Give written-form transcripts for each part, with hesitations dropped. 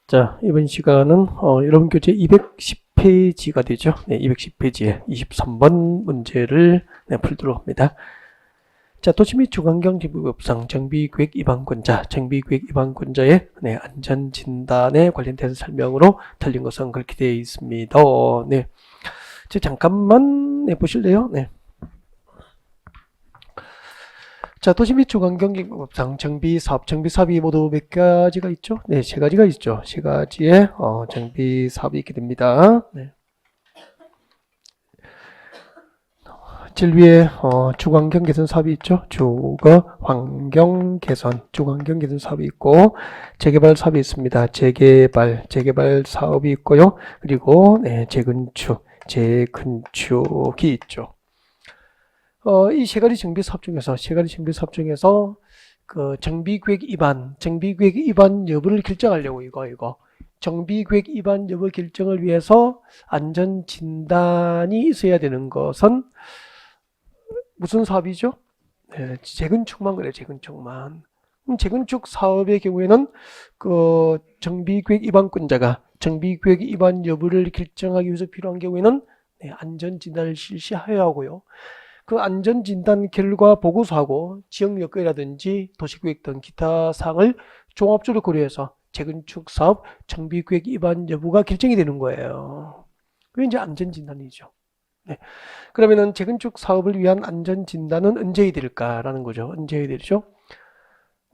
자, 이번 시간은 여러분 교재 210페이지가 되죠. 네, 210페이지에 23번 문제를 풀도록 합니다. 자, 도시 및 주관경정비법상 정비계획 위반권자, 정비계획 위반권자의 안전진단에 관련된 설명으로 틀린 것은 그렇게 되어 있습니다. 네, 잠깐만 보실래요? 네. 자, 도시 및 주관경정비법상 정비사업이 모두 몇 가지가 있죠? 네, 세 가지가 있죠. 세 가지의 정비사업이 있게 됩니다. 네. 제일 위에 주관경 개선 사업이 있죠. 주거환경 개선, 주관경 개선 사업이 있고 재개발 사업이 있습니다. 재개발 사업이 있고요. 그리고 재건축이 있죠. 이 세 가지 정비 사업 중에서 그 정비계획 위반 여부를 결정하려고 이거 정비계획 위반 여부 결정을 위해서 안전 진단이 있어야 되는 것은 무슨 사업이죠? 네, 재건축만 그래요. 재건축만. 그럼 재건축 사업의 경우에는 그 정비계획 위반권자가 정비계획 위반 여부를 결정하기 위해서 필요한 경우에는 안전 진단을 실시해야 하고요. 그 안전진단 결과 보고서하고 지역여건이라든지 도시계획 등 기타 사항을 종합적으로 고려해서 재건축 사업 정비계획 위반 여부가 결정이 되는 거예요. 그게 이제 안전진단이죠. 네. 그러면은 재건축 사업을 위한 안전진단은 언제 해야 될까라는 거죠. 언제 해야 되죠?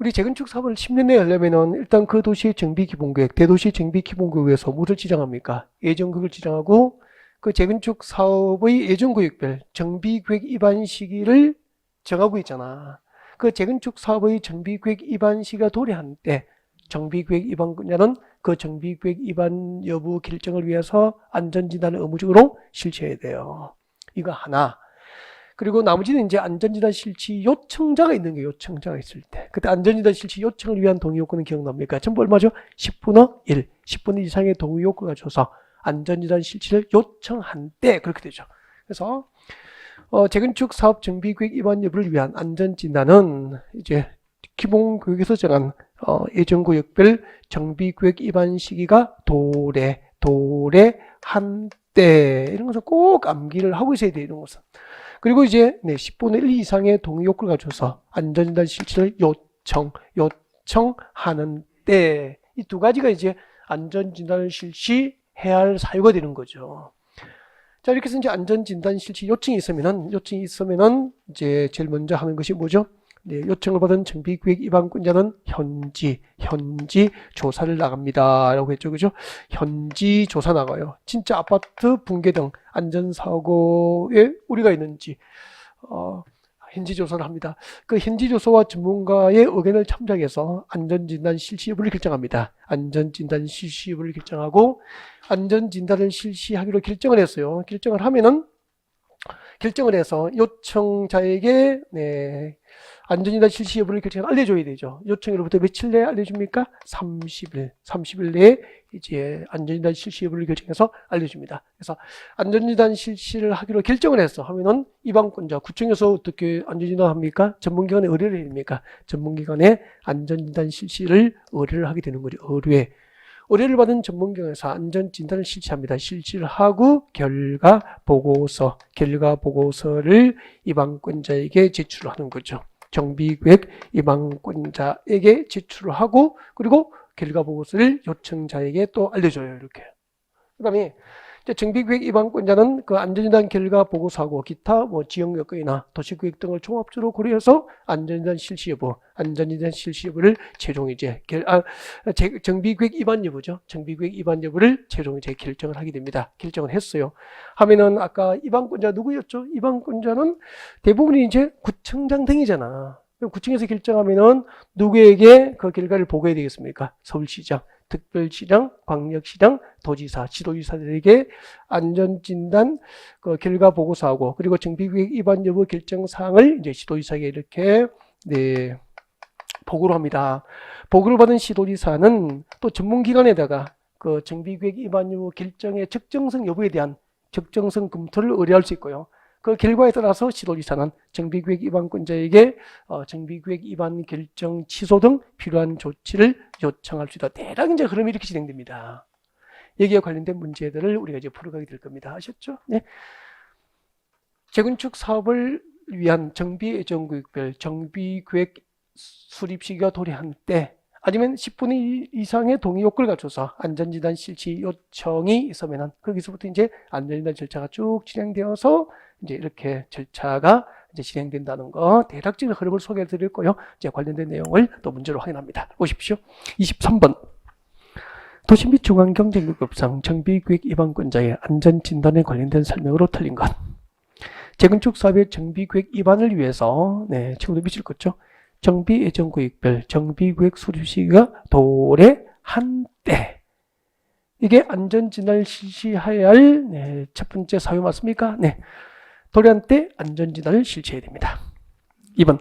우리 재건축 사업을 10년 내에 하려면은 일단 그 도시의 정비기본계획, 대도시 정비기본계획에서 무엇을 지정합니까? 예정구역을 지정하고 그 재건축 사업의 예정구역별 정비계획 위반 시기를 정하고 있잖아. 그 재건축 사업의 정비계획 위반 시기가 도래한 때 정비계획 위반권자는 그 정비계획 위반 여부 결정을 위해서 안전진단을 의무적으로 실시해야 돼요. 이거 하나. 그리고 나머지는 이제 안전진단 실시 요청자가 있는 거예요. 요청자가 있을 때. 그때 안전진단 실시 요청을 위한 동의 요건은 기억납니까? 전부 얼마죠? 10분의 1. 10분의 1 이상의 동의 요건을 줘서 안전진단 실시를 요청한 때 그렇게 되죠. 그래서 재건축 사업 정비계획 위반 여부를 위한 안전진단은 이제 기본교육에서 정한 예정구역별 정비계획 위반 시기가 도래한 때 이런 것은 꼭 암기를 하고 있어야 돼요. 이런 것은. 그리고 이제 10분의 1 이상의 동의 요건을 가져서 안전진단 실시를 요청하는 때 이 두 가지가 이제 안전진단을 실시해야 할 사유가 되는 거죠. 자, 이렇게 해서 이제 안전진단 실시 요청이 있으면은 이제 제일 먼저 하는 것이 뭐죠? 네, 요청을 받은 정비계획 위반권자는 현지 조사를 나갑니다. 라고 했죠. 그죠? 현지 조사 나가요. 진짜 아파트 붕괴 등 안전사고에 우리가 있는지, 현지 조사를 합니다. 그 현지 조사와 전문가의 의견을 참작해서 안전진단 실시 여부를 결정합니다. 안전진단 실시 여부를 결정하고 안전진단을 실시하기로 결정을 했어요. 결정을 해서 요청자에게 안전진단 실시 여부를 결정을 알려줘야 되죠. 요청으로부터 며칠 내에 알려줍니까? 30일 내에 이제 안전진단 실시 여부를 결정해서 알려줍니다. 그래서 안전진단 실시를 하기로 결정을 했어 하면은 위반권자 구청에서 어떻게 안전진단 합니까? 전문기관에 의뢰를 해야 됩니까? 전문기관에 안전진단 실시를 의뢰를 하게 되는 거죠. 의뢰를 받은 전문기관에서 안전진단을 실시합니다. 실시를 하고 결과 보고서를 위반권자에게 제출하는 거죠. 정비계획 위반권자에게 제출을 하고 그리고 결과 보고서를 요청자에게 또 알려줘요. 이렇게. 그 다음에 정비계획 위반권자는 그 안전진단 결과 보고서하고 기타 지역 여건이나 도시계획 등을 종합적으로 고려해서 안전진단 실시 여부를 최종 이제 정비계획 위반 여부죠. 정비계획 위반 여부를 최종 이제 결정을 하게 됩니다. 결정을 했어요. 하면은 아까 위반권자 누구였죠? 위반권자는 대부분이 이제 구청장 등이잖아. 구청에서 결정하면은 누구에게 그 결과를 보고해야 되겠습니까? 서울시장, 특별시장, 광역시장, 도지사, 지도지사들에게 안전진단 그 결과 보고서하고 그리고 정비계획 위반 여부 결정 사항을 이제 시도지사에게 이렇게 보고를 합니다. 보고를 받은 시도지사는 또 전문기관에다가 그 정비계획 위반 여부 결정의 적정성 여부에 대한 적정성 검토를 의뢰할 수 있고요. 그 결과에 따라서 시도지사는 정비구역 위반권자에게 정비구역 위반 결정 취소 등 필요한 조치를 요청할 수 있다. 대략 이제 흐름이 이렇게 진행됩니다. 여기에 관련된 문제들을 우리가 이제 풀어가게 될 겁니다. 아셨죠? 네. 재건축 사업을 위한 정비 예정구역별 정비구역 수립 시기가 도래한 때 아니면 10분 이상의 동의 요건을 갖춰서 안전진단 실시 요청이 있으면은 거기서부터 이제 안전진단 절차가 쭉 진행되어서 이제 이렇게 절차가 이제 진행된다는 거 대략적인 흐름을 소개해 드렸고요. 이제 관련된 내용을 또 문제로 확인합니다. 보십시오. 23번. 도시 및 중앙경제구역법상 정비구역 위반권자의 안전진단에 관련된 설명으로 틀린 것. 재건축 사업의 정비구역 위반을 위해서 친구들 미칠 거죠. 정비 예정구역별 정비구역 수립 시기가 도래한 때 이게 안전진단을 실시해야 할 첫 번째 사유 맞습니까? 네. 도래한 때 안전진단을 실시해야 됩니다. 2번.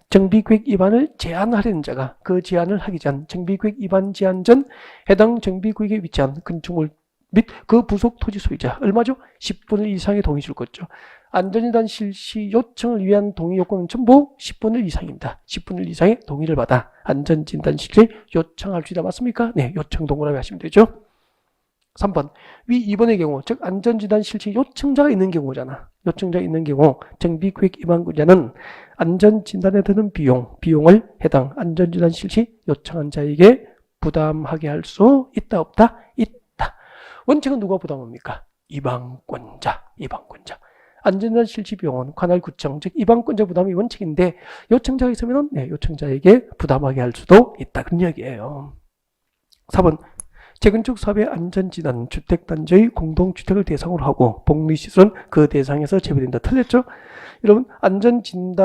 정비구역 위반을 제한하려는 자가 그 제한을 하기 전 정비구역 위반 제한 전 해당 정비구역에 위치한 건축물 및 그 부속 토지 소유자 얼마죠? 10분의 이상의 동의 줄 거죠. 안전진단 실시 요청을 위한 동의 요건은 전부 10분의 이상입니다. 10분의 이상의 동의를 받아 안전진단 실시 요청할 수 있다. 맞습니까? 네, 요청 동그라미 하시면 되죠. 3번. 위 2번의 경우, 즉 안전진단 실시 요청자가 있는 경우잖아. 요청자가 있는 경우 정비구역 위반권자는 안전진단에 드는 비용을 해당 안전진단 실시 요청한 자에게 부담하게 할 수 있다 없다? 있다. 원칙은 누가 부담합니까? 위반권자. 안전진단 실시 비용은 관할구청, 즉 위반권자 부담이 원칙인데 요청자가 있으면 요청자에게 부담하게 할 수도 있다. 그런 이야기예요. 4번. 재건축 사업의 안전진단은 주택단지의 공동주택을 대상으로 하고 복리시설은 그 대상에서 제외된다. 틀렸죠? 여러분, 안전진단은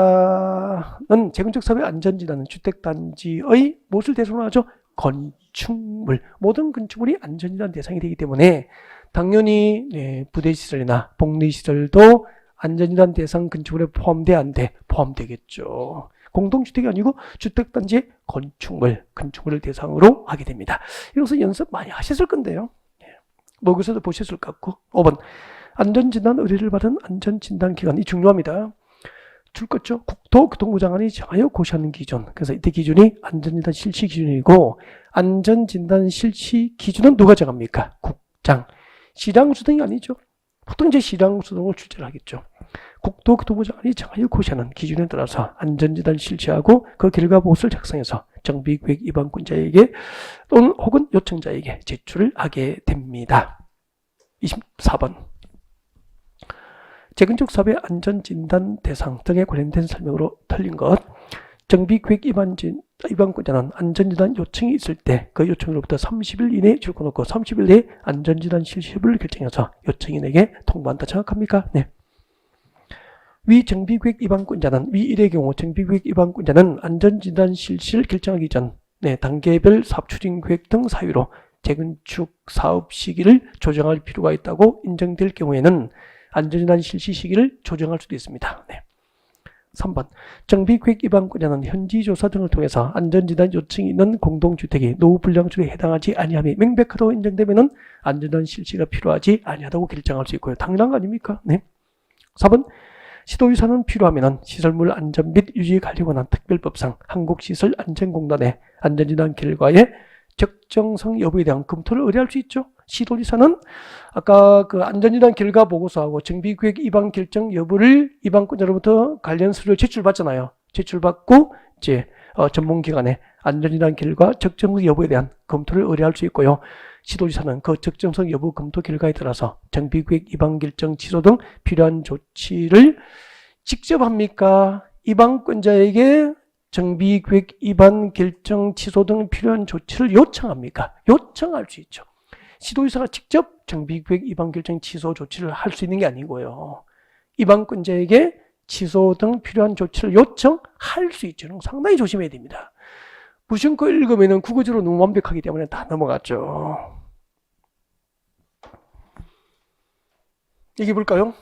재건축 사업의 안전진단은 주택단지의 무엇을 대상으로 하죠? 건축물. 모든 건축물이 안전진단 대상이 되기 때문에 당연히 부대시설이나 복리시설도 안전진단 대상 건축물에 포함돼 안 돼? 포함되겠죠. 공동주택이 아니고 주택단지의 건축물을 대상으로 하게 됩니다. 이것은 연습 많이 하셨을 건데요. 모의고사도 보셨을 것 같고. 5번. 안전진단 의뢰를 받은 안전진단 기관이 중요합니다. 줄 거죠. 국토교통부 장관이 정하여 고시하는 기준. 그래서 이때 기준이 안전진단 실시 기준이고 안전진단 실시 기준은 누가 정합니까? 국장. 시장수등이 아니죠. 보통 이제 시장수등을 출제를 하겠죠. 국토교통부 장관이 정하여 고시하는 기준에 따라서 안전진단 실시하고 그 결과 보고서를 작성해서 정비구역 위반권자에게 또는 혹은 요청자에게 제출을 하게 됩니다. 24번. 재건축 사업의 안전진단 대상 등에 관련된 설명으로 틀린 것. 정비구역 위반권자는 안전진단 요청이 있을 때 그 요청으로부터 30일 이내에 줄거놓고 30일 내에 안전진단 실시 여부를 결정해서 요청인에게 통보한다. 정확합니까? 네. 위 정비구역 위반권자는 위 1의 경우 정비구역 위반권자는 안전진단 실시를 결정하기 전 단계별 사업 추진계획 등 사유로 재건축 사업 시기를 조정할 필요가 있다고 인정될 경우에는 안전진단 실시 시기를 조정할 수도 있습니다. 3번. 정비구역 위반권자는 현지조사 등을 통해서 안전진단 요청이 있는 공동주택이 노후불량축에 해당하지 아니함이 명백하다고 인정되면 안전진단 실시가 필요하지 아니하다고 결정할 수 있고요. 당연한 거 아닙니까? 4번. 시도유사는 필요하면 시설물 안전 및 유지에 관련한 특별법상 한국시설안전공단의 안전진단 결과의 적정성 여부에 대한 검토를 의뢰할 수 있죠. 시도지사는 아까 그 안전진단 결과 보고서하고 정비구역 위반 결정 여부를 위반권자로부터 관련 서류를 제출받잖아요. 제출받고 이제 전문기관에 안전진단 결과 적정성 여부에 대한 검토를 의뢰할 수 있고요. 시도지사는 그 적정성 여부 검토 결과에 따라서 정비구역 위반 결정 취소 등 필요한 조치를 직접 합니까? 위반권자에게 정비구역 위반 결정 취소 등 필요한 조치를 요청합니까? 요청할 수 있죠. 시도지사가 직접 정비구역 위반 결정 취소 조치를 할 수 있는 게 아니고요. 위반권자에게 취소 등 필요한 조치를 요청할 수 있죠. 상당히 조심해야 됩니다. 무심코 읽으면 국어적으로 너무 완벽하기 때문에 다 넘어갔죠. 얘기해 볼까요?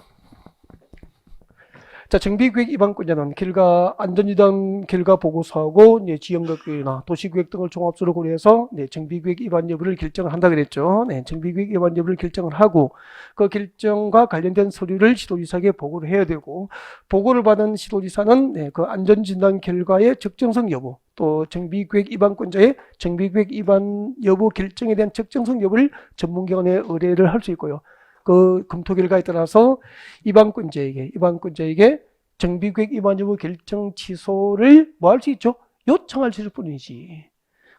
자, 정비계획 위반권자는 길가 안전위반 결과 보고서하고 지역계획이나 도시계획 등을 종합적으로 고려해서 정비계획 위반 여부를 결정을 한다 그랬죠. 정비계획 위반 여부를 결정을 하고 그 결정과 관련된 서류를 시도지사에게 보고를 해야 되고 보고를 받은 시도지사는 그 안전진단 결과의 적정성 여부 또 정비계획 위반권자의 정비계획 위반 여부 결정에 대한 적정성 여부를 전문기관에 의뢰를 할 수 있고요. 그 검토 결과에 따라서 위반권자에게 정비계획 위반 여부 결정 취소를 뭐 할 수 있죠? 요청할 수 있을 뿐이지.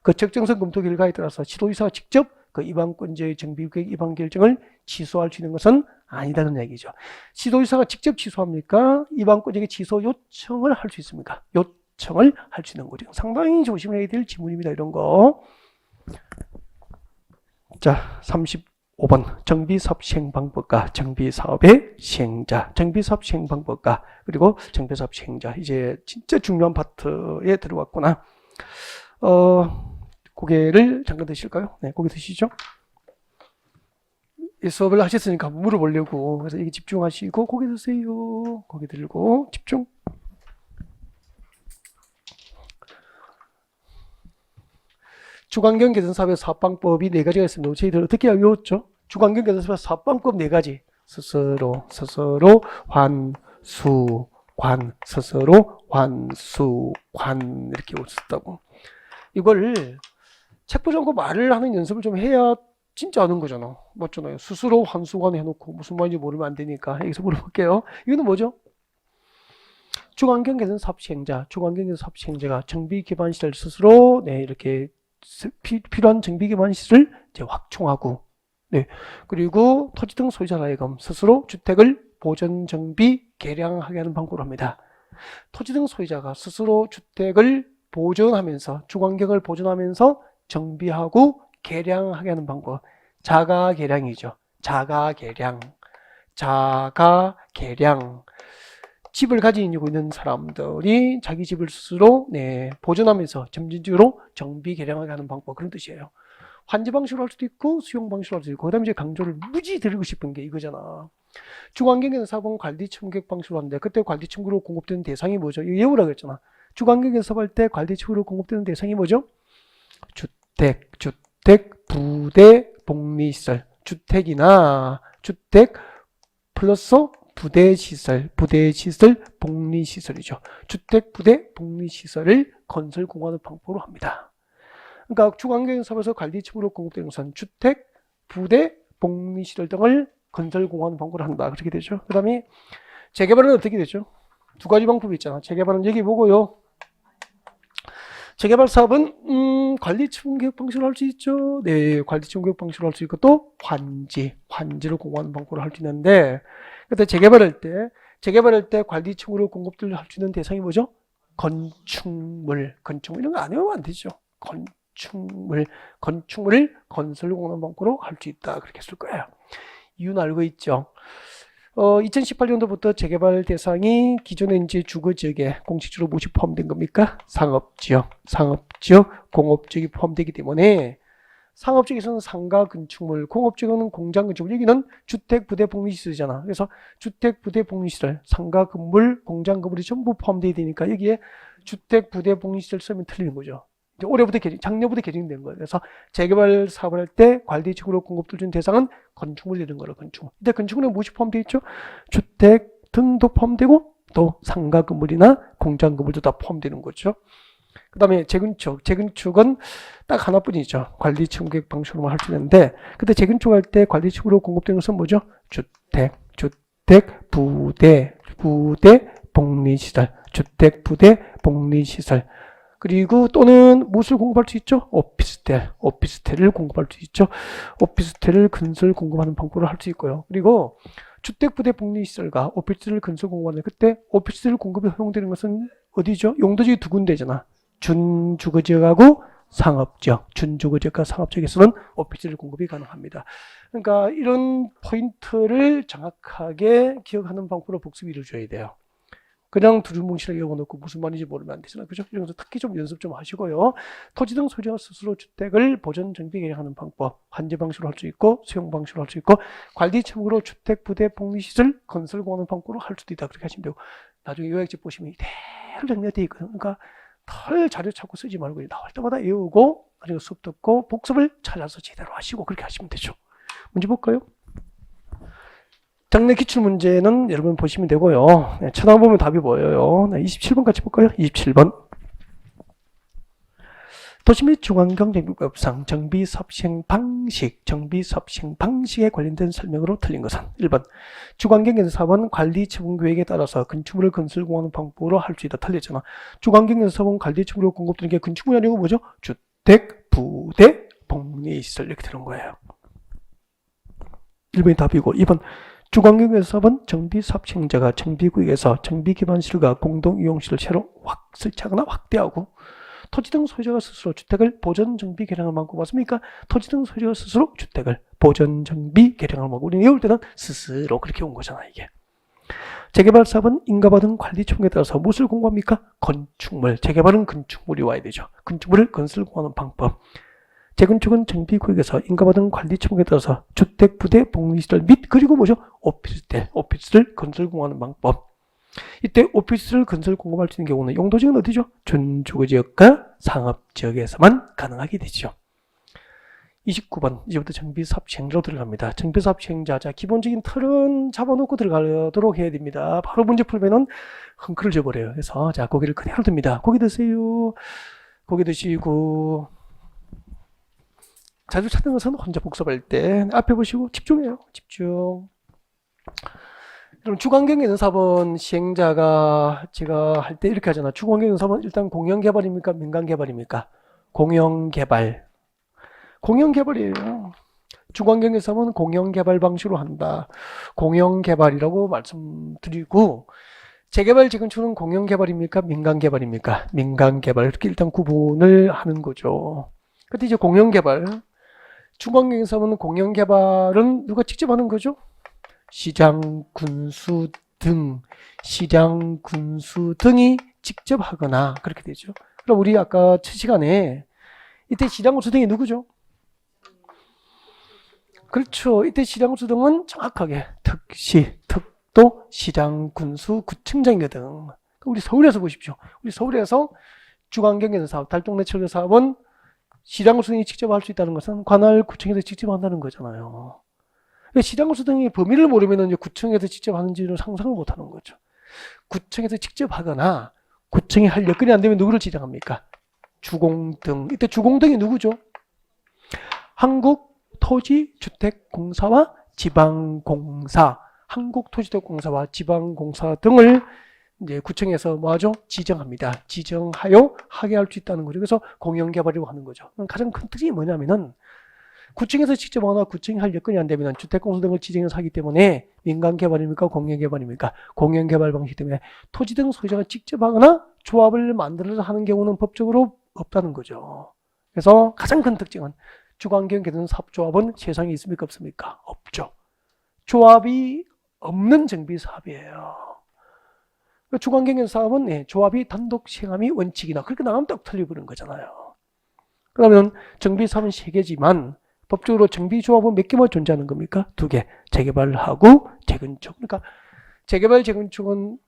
그 적정성 검토 결과에 따라서 시도지사가 직접 그 위반권자의 정비계획 위반 결정을 취소할 수 있는 것은 아니다는 얘기죠. 시도지사가 직접 취소합니까? 위반권자에게 취소 요청을 할 수 있습니까? 요청을 할 수 있는 거죠. 상당히 조심해야 될 지문입니다. 이런 거. 자, 35번 정비사업 시행방법과 정비사업의 시행자, 정비사업 시행방법과 그리고 정비사업 시행자. 이제 진짜 중요한 파트에 들어왔구나. 고개를 잠깐 드실까요? 네, 고개 드시죠. 이 수업을 하셨으니까 물어보려고. 그래서 이게 집중하시고 고개 드세요. 고개 들고 집중. 주관경 개선 사업의 사업방법이 4가지가 있습니다. 저희들 어떻게 외웠죠? 주관경 개선 사업의 사업방법 4가지. 스스로, 환수, 관, 스스로, 환수, 관 이렇게 외웠다고. 이걸 책 보지 않고 말을 하는 연습을 좀 해야 진짜 아는 거잖아. 맞잖아요. 스스로 환수관 해놓고 무슨 말인지 모르면 안 되니까 여기서 물어볼게요. 이거는 뭐죠? 주관경 개선 사업 시행자, 주관경 개선 사업 시행자가 정비 기반 시설 스스로 이렇게 필요한 정비 기반 시설을 이제 확충하고, 그리고 토지 등 소유자 하여금 스스로 주택을 보존 정비 개량하게 하는 방법을 합니다. 토지 등 소유자가 스스로 주택을 보존하면서 주관경을 보존하면서 정비하고 개량하게 하는 방법, 자가 개량이죠. 자가 개량. 집을 가지고 있는 사람들이 자기 집을 스스로 보존하면서 점진적으로 정비 개량하게 하는 방법, 그런 뜻이에요. 환지 방식으로 할 수도 있고 수용 방식으로 할 수도 있고. 그 다음에 이제 강조를 무지 드리고 싶은 게 이거잖아. 주관경에서 사업은 관리 청구객 방식으로 하는데 그때 관리 청구로 공급되는 대상이 뭐죠? 이거 외우라고 했잖아. 주관경에서 사업할 때 관리 청구로 공급되는 대상이 뭐죠? 주택, 부대, 복리시설. 주택이나 주택 플러스 부대시설, 복리시설이죠. 주택, 부대, 복리시설을 건설 공간의 방법으로 합니다. 그러니까 주관경 사업에서 관리 청구로 공급되는 것은 주택, 부대, 복리시설 등을 건설 공간 방법으로 한다. 그렇게 되죠. 그 다음에 재개발은 어떻게 되죠? 2가지 방법이 있잖아. 재개발은 여기 보고요. 재개발 사업은 관리 청구계획 방식으로 할 수 있죠. 네, 관리 청구계획 방식으로 할 수 있고 또 환지를 공급하는 방법으로 할 수 있는데, 그때 재개발할 때 관리 청구로 공급을 할 수 있는 대상이 뭐죠? 건축물 이런 거 안 해보면 안 되죠. 건축물을 건설 공급 방법으로 할 수 있다. 그렇게 쓸 거예요. 이유는 알고 있죠. 2018년도부터 재개발 대상이 기존에 이제 주거지역에 공식적으로 무엇이 포함된 겁니까? 상업지역, 공업지역이 포함되기 때문에 상업지역에서는 상가 건축물, 공업지역은 공장 건축물, 여기는 주택, 부대, 복리시설이잖아. 그래서 주택, 부대, 복리시설, 상가 건물, 공장 건물이 전부 포함되어야 되니까 여기에 주택, 부대, 복리시설 쓰면 틀리는 거죠. 작년부터 개정된 거예요. 그래서 재개발 사업을 할 때 관리청구로 공급을 준 대상은 건축물이 되는 거예요. 건축물. 근데 건축물에 무엇이 포함되어 있죠? 주택 등도 포함되고 또 상가 건물이나 공장 건물도 다 포함되는 거죠. 그 다음에 재건축은 딱 하나뿐이죠. 관리청구계획 방식으로만 할 수 있는데, 근데 재건축할 때 관리청구로 공급되는 것은 뭐죠? 주택, 부대, 복리시설, 주택, 부대, 복리시설. 그리고 또는 무엇을 공급할 수 있죠? 오피스텔을 공급할 수 있죠. 오피스텔을 건설 공급하는 방법으로 할 수 있고요. 그리고 주택, 부대, 복리시설과 오피스텔을 건설 공급하는, 그때 오피스텔 공급에 허용되는 것은 어디죠? 용도지역이 2군데잖아. 준주거지역하고 상업지역. 준주거지역과 상업지역에서는 오피스텔 공급이 가능합니다. 그러니까 이런 포인트를 정확하게 기억하는 방법으로 복습이 이루어져야 돼요. 그냥 두루뭉실하게 외워놓고 무슨 말인지 모르면 안 되잖아요. 그죠? 이런 거 특히 좀 연습 좀 하시고요. 토지 등 소유자가 스스로 주택을 보존 정비 개량하는 방법, 환지 방식으로 할 수 있고 수용 방식으로 할 수 있고 관리 청구로 주택, 부대, 복리시설 건설 공하는 방법으로 할 수도 있다. 그렇게 하시면 되고, 나중에 요약집 보시면 이대로 정리가 되어 있거든요. 그러니까 덜 자료 찾고 쓰지 말고 나올 때마다 외우고 나중에 수업 듣고 복습을 찾아서 제대로 하시고 그렇게 하시면 되죠. 문제 볼까요? 장래 기출문제는 여러분 보시면 되고요. 네, 쳐다보면 답이 보여요. 네, 27번 같이 볼까요? 27번. 도시 및 중앙경제법상 정비사업 시행 방식에 관련된 설명으로 틀린 것은 1번 주관경제사업은 관리 처분 계획에 따라서 건축물을 건설공하는 방법으로 할 수 있다. 틀렸잖아. 주관경제사업은 관리 처분으로 공급되는 게 건축물이 아니고 뭐죠? 주택, 부대, 복리시설 이렇게 되는 거예요. 1번이 답이고 2번 주관경제사업은 정비사업 시행자가 정비구역에서 정비기반시설과 공동이용시설을 새로 설치하거나 확대하고 토지 등 소유자가 스스로 주택을 보전 정비 개량을 막고 맞습니까? 토지 등 소유자가 스스로 주택을 보전 정비 개량을 막고 우리는 외울 때는 스스로 그렇게 온 거잖아 이게. 재개발 사업은 인가받은 등 관리 총에 따라서 무엇을 공부합니까? 건축물. 재개발은 건축물이 와야 되죠. 건축물을 건설 공하는 방법. 재건축은 정비구역에서 인가받은 관리 총에 따라서 주택, 부대, 복리시설 및 그리고 뭐죠? 오피스를 건설 공하는 방법. 이때 오피스를 건설 공급할 수 있는 경우는 용도지역은 어디죠? 준주거지역과 상업지역에서만 가능하게 되죠. 29번 이제부터 정비사업 시행자로 들어갑니다. 정비사업 시행자 자 기본적인 틀은 잡아놓고 들어가도록 해야 됩니다. 바로 문제 풀면은 헝클을 줘버려요. 그래서 자 고개를 그대로 듭니다. 고개 드세요. 고개 드시고 자주 찾는 것은 혼자 복습할 때 앞에 보시고 집중해요. 집중. 그럼 주관경제사업은 시행자가 제가 할 때 이렇게 하잖아. 주관경제사업은 일단 공영개발입니까? 민간개발입니까? 공영개발. 공영개발이에요. 주관경제사업은 공영개발 방식으로 한다. 공영개발이라고 말씀드리고 재개발 재건축은 공영개발입니까? 민간개발입니까? 민간개발. 이렇게 일단 구분을 하는 거죠. 근데 이제 공영개발. 주관경제사업은 공영개발은 누가 직접 하는 거죠? 시장, 군수 등이 직접 하거나 그렇게 되죠. 그럼 우리 아까 첫 시간에 이때 시장, 군수 등이 누구죠? 그렇죠. 이때 시장, 군수 등은 정확하게 특도, 시장, 군수, 구청장이거든. 우리 서울에서 보십시오. 우리 서울에서 주관경제사업, 달동네철도 사업은 시장, 군수 등이 직접 할 수 있다는 것은 관할 구청에서 직접 한다는 거잖아요. 시장군수 등의 범위를 모르면 이제 구청에서 직접 하는지는 상상을 못 하는 거죠. 구청에서 직접 하거나 구청이 할 여건이 안 되면 누구를 지정합니까? 주공등. 이때 주공등이 누구죠? 한국토지주택공사와 지방공사, 한국토지주택공사와 지방공사 등을 이제 구청에서 뭐하죠? 지정합니다. 지정하여 하게 할 수 있다는 거죠. 그래서 공영개발이라고 하는 거죠. 가장 큰 특징이 뭐냐면은 구청에서 직접 하나 구청이 할 여건이 안 되면 주택공사 등을 지정해서 하기 때문에 민간개발입니까? 공영개발입니까? 공영개발 방식 때문에 토지 등 소유자가 직접 하거나 조합을 만들어서 하는 경우는 법적으로 없다는 거죠. 그래서 가장 큰 특징은 주관경제사업조합은 세상에 있습니까? 없습니까? 없죠. 조합이 없는 정비사업이에요. 주관경제사업은 조합이 단독 시행함이 원칙이다. 그렇게 나가면 딱 틀려버린 거잖아요. 그러면 정비사업은 3개지만 법적으로 정비조합은 몇 개만 존재하는 겁니까? 2개. 재개발하고 재건축. 그러니까 재개발, 재건축은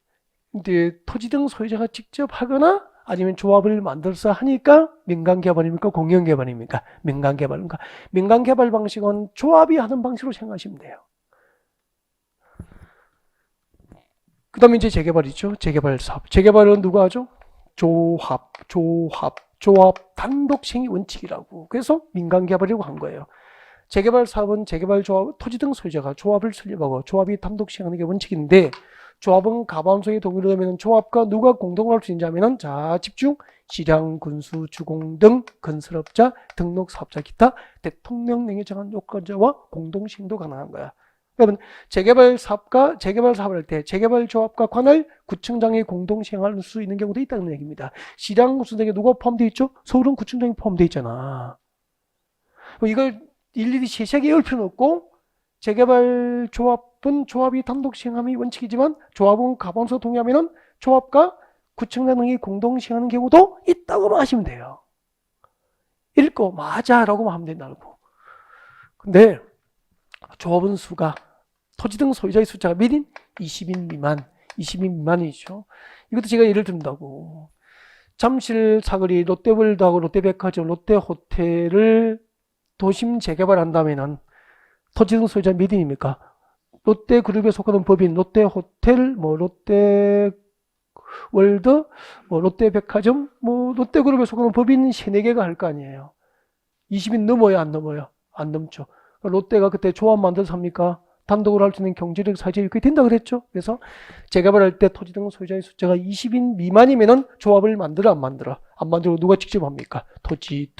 이제 토지 등 소유자가 직접 하거나 아니면 조합을 만들어서 하니까 민간개발입니까? 공영개발입니까? 민간개발. 그러니까 민간개발 방식은 조합이 하는 방식으로 생각하시면 돼요. 그 다음에 이제 재개발이죠. 재개발 사업. 재개발은 누가 하죠? 조합 단독 시행이 원칙이라고. 그래서 민간개발이라고 한 거예요. 재개발 사업은 재개발 조합, 토지 등 소유자가 조합을 설립하고 조합이 단독 시행하는 게 원칙인데 조합은 가반수의 동의를 하면 조합과 누가 공동을 할 수 있는지 하면은 자 집중 시장, 군수, 주공 등 건설업자, 등록 사업자 기타 대통령령에 정한 요건자와 공동 시행도 가능한 거야. 여러분 재개발 사업을 할 때 재개발 조합과 관할 구청장이 공동 시행할 수 있는 경우도 있다는 얘기입니다. 시장 군수 등에 누가 포함되어 있죠? 서울은 구청장이 포함되어 있잖아. 이걸 일일이 세세하게 외울 필요는 없고 재개발 조합은 조합이 단독 시행함이 원칙이지만 조합은 가반수 동의하면은 조합과 구청장 등이 공동 시행하는 경우도 있다고만 하시면 돼요. 읽고 맞아라고만 하면 된다고. 근데 조합원 수가 토지 등 소유자의 숫자가 몇인? 20인 미만. 20인 미만이죠. 이것도 제가 예를 든다고. 잠실 사거리 롯데월드하고 롯데백화점, 롯데호텔을 도심 재개발한다면은 토지등 소유자 몇 인입니까? 롯데그룹에 속하는 법인, 롯데호텔, 뭐 롯데월드, 뭐 롯데백화점, 뭐 롯데그룹에 속하는 법인 3, 4개가 할 거 아니에요. 20인 넘어요, 안 넘어요? 안 넘죠. 롯데가 그때 조합 만들어서 합니까? 단독으로 할 수 있는 경제력 사실이 그게 된다 그랬죠. 그래서 재개발할 때 토지 등 소유자의 숫자가 20인 미만이면은 조합을 만들어 안 만들어? 안 만들고 누가 직접 합니까? 토지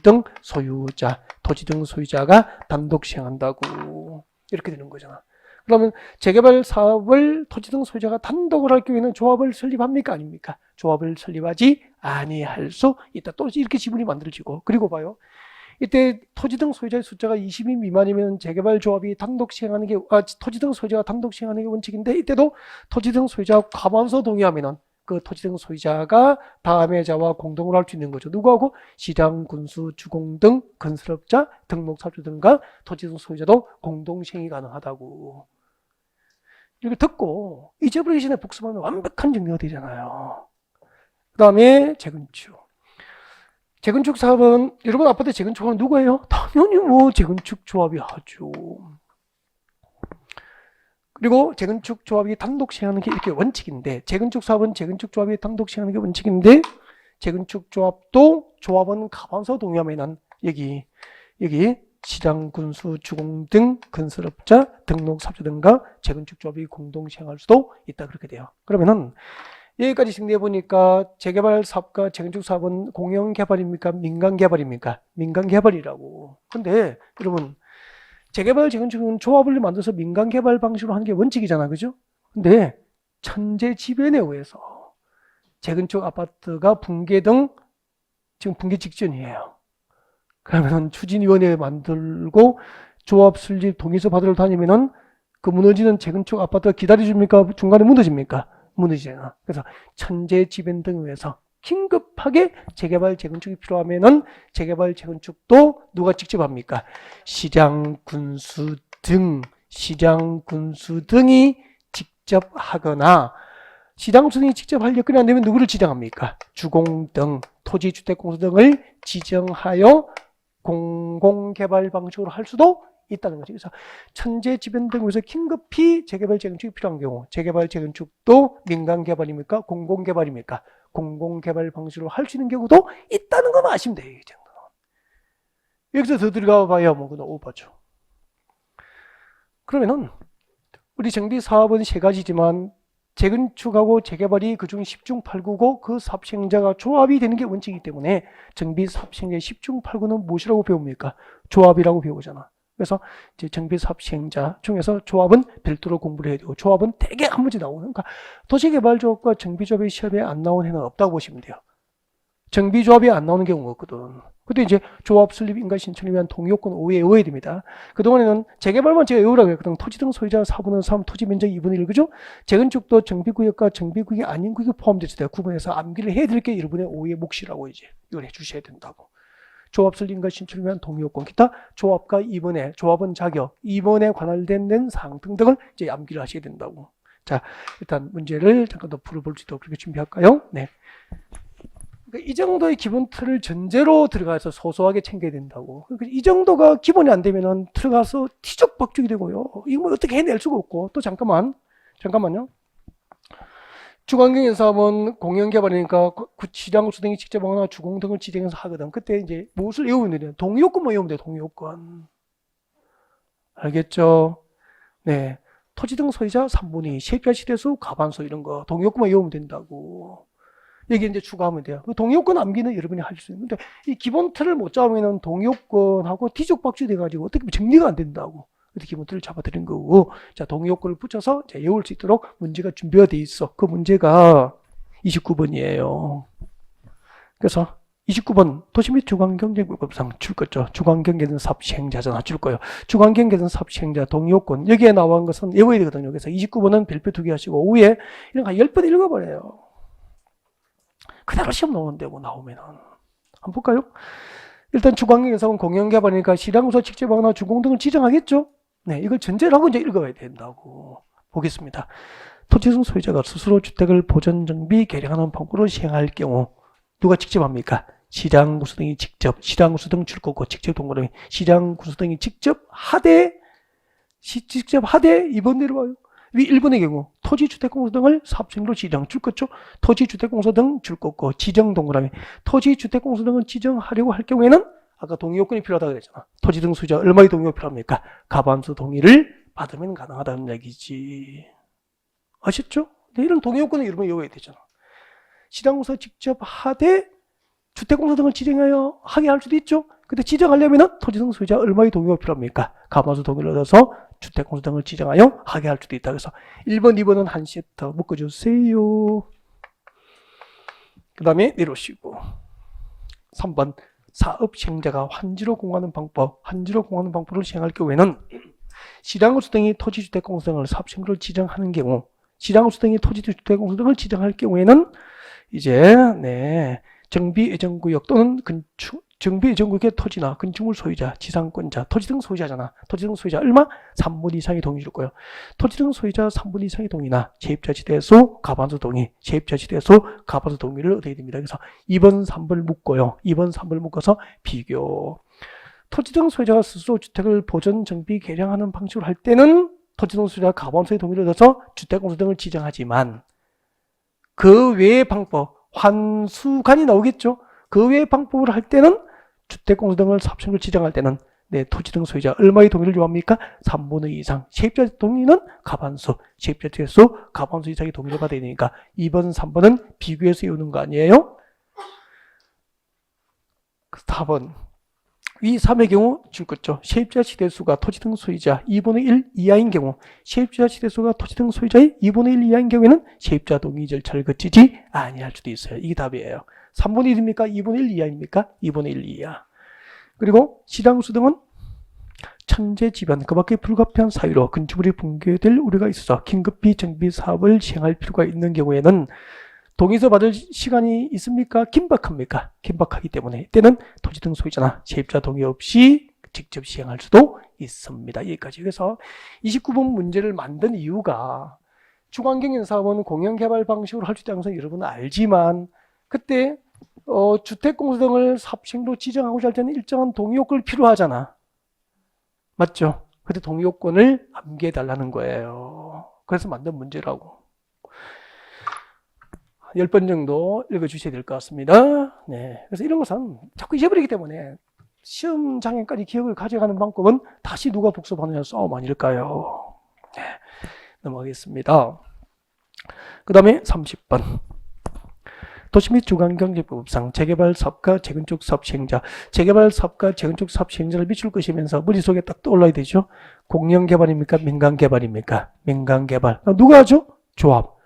등 소유자, 토지 등 소유자가 단독 시행한다고 이렇게 되는 거잖아. 그러면 재개발 사업을 토지 등 소유자가 단독으로 할 경우에는 조합을 설립합니까? 아닙니까? 조합을 설립하지 아니할 수 있다. 또 이렇게 지문이 만들어지고. 그리고 봐요. 이때 토지 등 소유자의 숫자가 20인 미만이면 재개발 조합이 단독 시행하는 게, 토지 등 소유자가 단독 시행하는 게 원칙인데, 이때도 토지 등 소유자 과반수 동의하면은 그 토지 등 소유자가 다음해자와 공동으로 할 수 있는 거죠. 누구하고? 시장, 군수, 주공 등 건설업자, 등록사주 등과 토지 등 소유자도 공동 시행이 가능하다고. 이렇게 듣고 잊어버리기 전에 복습하면 완벽한 정리가 되잖아요. 그 다음에 재건축. 재건축 사업은, 여러분 아파트 재건축은 누구예요? 당연히 뭐 재건축 조합이 하죠. 그리고 재건축 조합이 단독 시행하는 게 이렇게 원칙인데, 재건축 사업은 재건축 조합이 단독 시행하는 게 원칙인데, 재건축 조합도 조합원 과반수 동의하면은 여기 시장, 군수, 주공 등 건설업자, 등록사주 등과 재건축 조합이 공동 시행할 수도 있다 그렇게 돼요. 그러면은 여기까지 정리해 보니까 재개발 사업과 재건축 사업은 공영 개발입니까? 민간 개발입니까? 민간 개발이라고. 근데 여러분 재개발 재건축은 조합을 만들어서 민간 개발 방식으로 하는 게 원칙이잖아, 그죠? 근데 천재지변에 의해서 재건축 아파트가 붕괴 등 지금 붕괴 직전이에요. 그러면 추진위원회 만들고 조합 설립 동의서 받으러 다니면은 그 무너지는 재건축 아파트가 기다려줍니까? 중간에 무너집니까? 무너지잖아. 그래서 천재지변 등에 의해서 긴급하게 재개발 재건축이 필요하면은 재개발 재건축도 누가 직접 합니까? 시장 군수 등이 직접 하거나, 시장 군수 등이 직접 할 여건이 안 되면 누구를 지정합니까? 주공 등 토지주택공사 등을 지정하여 공공개발 방식으로 할 수도 있다는 거죠. 그래서 천재지변 등에서 긴급히 재개발 재건축이 필요한 경우, 재개발 재건축도 민간 개발입니까? 공공 개발입니까? 공공 개발 방식으로 할 수 있는 경우도 있다는 것만 아시면 돼요. 이 정도. 여기서 더 들어가 봐야 뭐 그건 오버죠. 그러면은 우리 정비 사업은 3가지지만 재건축하고 재개발이 그중 10중 8구고 그 사업 시행자가 조합이 되는 게 원칙이기 때문에 정비 사업 시행자의 10중 8구는 무엇이라고 배웁니까? 조합이라고 배우잖아. 그래서 이제 정비 사업 시행자 중에서 조합은 별도로 공부를 해야 되고, 조합은 대개 한 문제 나오는, 그러니까 도시개발조합과 정비조합이 시험에 안 나온 해는 없다고 보시면 돼요. 정비조합이 안 나오는 경우가 없거든. 근데 이제 조합 설립 인가 신청을 위한 동의요건 5에 외워야 됩니다. 그동안에는 재개발만 제가 외우라고 했거든. 토지 등 소유자 4분의 3, 토지 면적 2분의 1, 그죠? 재건축도 정비구역과 정비구역이 아닌 구역이 포함되어 있어요. 구분해서 암기를 해드릴 게 여러분의 5의 몫이라고 이제 이걸 해주셔야 된다고. 조합 설립과 신청을 위한 동의요건, 기타 조합과 임원회, 조합원 자격, 임원에 관련된 사항 등등을 이제 암기를 하셔야 된다고. 자, 일단 문제를 잠깐 더 풀어볼 수 있도록 그렇게 준비할까요? 네. 그러니까 이 정도의 기본 틀을 전제로 들어가서 소소하게 챙겨야 된다고. 그러니까 이 정도가 기본이 안 되면은 들어가서 티적박죽이 되고요. 이거 뭐 어떻게 해낼 수가 없고. 또 잠깐만요. 주관경영 사업은 공영개발이니까 시장 수등이 직접 하거나 주공 등을 지정해서 하거든. 그때 이제 무엇을 외우면 돼요? 동의요건만 외우면 돼요. 동의요건. 알겠죠? 네. 토지 등 소유자 3분의 2, 세입자 실외수, 과반수 이런 거 동의요건만 외우면 된다고. 여기 이제 추가하면 돼요. 동의요건 암기는 여러분이 할 수 있는데 이 기본 틀을 못 잡으면 동의요건하고 뒤죽박죽 돼가지고 어떻게 보면 정리가 안 된다고. 이렇게 기본 틀을 잡아드린 거고, 자, 동의요건을 붙여서 외울 수 있도록 문제가 준비가 돼 있어. 그 문제가 29번이에요. 그래서 29번 도시 및 주관경제법상 줄 거죠. 주관경계는 사업 시행자잖아. 줄 거예요. 주관경계는 사업 시행자 동의요건 여기에 나온 것은 외워야 되거든요. 그래서 29번은 별표 2개 하시고 오후에 이런 거 10번 읽어버려요. 그대로 시험 나오는데 뭐 나오면은. 한번 볼까요? 일단 주관경계사업은 공영개발이니까 시장구서 직접 하거나 주공 등을 지정하겠죠. 네, 이걸 전제로 하고 이제 읽어야 된다고 보겠습니다. 토지등 소유자가 스스로 주택을 보전, 정비, 개량하는 방법으로 시행할 경우 누가 직접 합니까? 시장구수 등이 직접, 시장구수 등 줄 거고 직접 동그라미, 시장구수 등이 직접 하되 2번 내려와요. 위 1번의 경우 토지주택공사 등을 사업시행로 지정 줄 거죠. 토지주택공사 등 줄 거고 지정 동그라미, 토지주택공사 등을 지정하려고 할 경우에는 아까 동의요건이 필요하다고 그랬잖아. 토지등 소유자 얼마의 동의가 필요합니까? 과반수 동의를 받으면 가능하다는 얘기지. 아셨죠? 네, 이런 동의요건을 여러분 외워야 되잖아. 시장공사 직접 하되 주택공사 등을 지정하여 하게 할 수도 있죠. 근데 지정하려면 토지등 소유자 얼마의 동의가 필요합니까? 과반수 동의를 얻어서 주택공사 등을 지정하여 하게 할 수도 있다. 그래서 1번, 2번은 한 세트 묶어주세요. 그 다음에 내려오시고 3번 사업시행자가 환지로 공하는 방법, 환지로 공하는 방법을 시행할 경우에는 시장구수 등이 토지주택공사 등을 사업시행로 지정하는 경우, 시장구수 등이 토지주택공사 등을 지정할 경우에는 이제 정비예정구역 또는 정비예정구역의 토지나 건축물 소유자, 지상권자, 토지 등 소유자잖아. 토지 등 소유자 얼마? 3분 이상의 동의 줄 거예요. 토지 등 소유자 3분 이상의 동의나 세입자 지대수 과반수 동의, 세입자 지대수 과반수 동의를 얻어야 됩니다. 그래서 2번, 3번을 묶고요. 2번, 3번을 묶어서 비교. 토지 등 소유자가 스스로 주택을 보전, 정비, 개량하는 방식으로 할 때는 토지 등 소유자가 과반수의 동의를 얻어서 주택공사 등을 지정하지만 그 외의 방법, 환수관이 나오겠죠. 그 외의 방법을 할 때는 주택공사 등을 사업시행로 지정할 때는 토지 등 소유자 얼마의 동의를 요합니까? 3분의 2 이상. 세입자 동의는 과반수, 세입자 대수 과반수 이상의 동의를 받아야 되니까 2번, 3번은 비교해서 외우는 거 아니에요? 4번. 위 3의 경우 줄 것죠. 세입자 지대수가 토지 등 소유자 2분의 1 이하인 경우, 세입자 지대수가 토지 등 소유자의 2분의 1 이하인 경우에는 세입자 동의 절차를 거치지 아니할 수도 있어요. 이게 답이에요. 3분의 1입니까? 2분의 1 이하입니까? 2분의 1 이하. 그리고 시장구수 등은 천재지변, 그 밖에 불가피한 사유로 건축물이 붕괴될 우려가 있어서 긴급히 정비 사업을 시행할 필요가 있는 경우에는 동의서 받을 시간이 있습니까? 긴박합니까? 긴박하기 때문에 이때는 토지 등 소유자나 세입자 동의 없이 직접 시행할 수도 있습니다. 여기까지. 그래서 29번 문제를 만든 이유가 주관경영사업은 공영개발 방식으로 할 수 있다는 것은 여러분은 알지만 그때 주택공사 등을 사업시행로 지정하고자 할 때는 일정한 동의요건이 필요하잖아. 맞죠? 그때 동의요건을 암기해달라는 거예요. 그래서 만든 문제라고. 10번 정도 읽어주셔야 될 것 같습니다. 네. 그래서 이런 것은 자꾸 잊어버리기 때문에 시험 장애까지 기억을 가져가는 방법은 다시 누가 복습하느냐 싸움 아닐까요? 네. 넘어가겠습니다. 그 다음에 30번. 도시 및 주관경제법상 재개발 사업과 재건축 사업 시행자, 재개발 사업과 재건축 사업 시행자를 비출 것이면서 머릿속에 딱 떠올라야 되죠. 공영개발입니까? 민간개발입니까? 민간개발. 누가 하죠? 조합.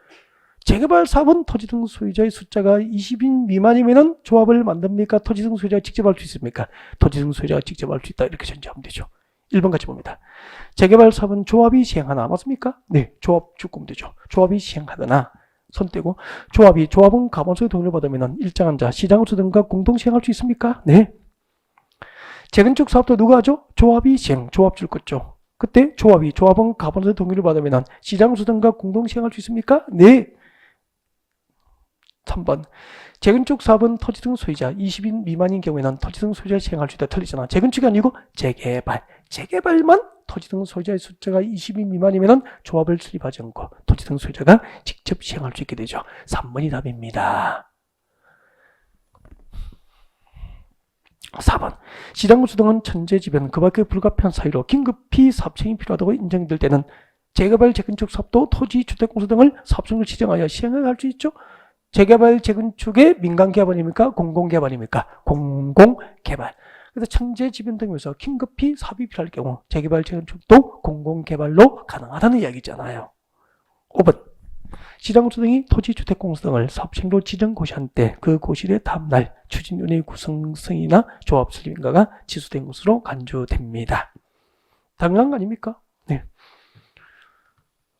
재개발 사업은 토지 등 소유자의 숫자가 20인 미만이면 조합을 만듭니까? 토지 등 소유자가 직접 할 수 있습니까? 토지 등 소유자가 직접 할 수 있다. 이렇게 전제하면 되죠. 1번 같이 봅니다. 재개발 사업은 조합이 시행하나? 맞습니까? 네. 조합 주권 되죠. 조합이 시행하거나 손 떼고 조합은 과반수의 동의를 받으면 일정한 자, 시장구수 등과 공동 시행할 수 있습니까? 네. 재건축 사업도 누가 하죠? 조합이 시행, 조합 줄 거죠. 그때 조합은 과반수의 동의를 받으면 시장구수 등과 공동 시행할 수 있습니까? 네. 3번. 재건축 사업은 토지 등 소유자 20인 미만인 경우에는 토지 등 소유자 시행할 수 있다. 틀리잖아. 재건축이 아니고 재개발만 토지 등 소유자의 숫자가 20인 미만이면 조합을 수립하지 않고 토지 등 소유자가 직접 시행할 수 있게 되죠. 3번이 답입니다. 4번. 시장구수 등은 천재지변, 그 밖에 불가피한 사유로 긴급히 사업시행이 필요하다고 인정될 때는 재개발, 재건축 사업도 토지, 주택공사 등을 사업성을 지정하여 시행을 할 수 있죠. 재개발, 재건축의 민간개발입니까? 공공개발입니까? 공공개발. 그래서 천재지변 등에서 긴급히 사업이 필요할 경우 재개발, 재건축도 공공개발로 가능하다는 이야기잖아요. 5번. 시장구수 등이 토지, 주택공사 등을 사업시행로 지정 고시한 때 그 고시의 다음날 추진위원회 구성 승인이나 조합 설립인가가 취소된 것으로 간주됩니다. 당연한 거 아닙니까? 네.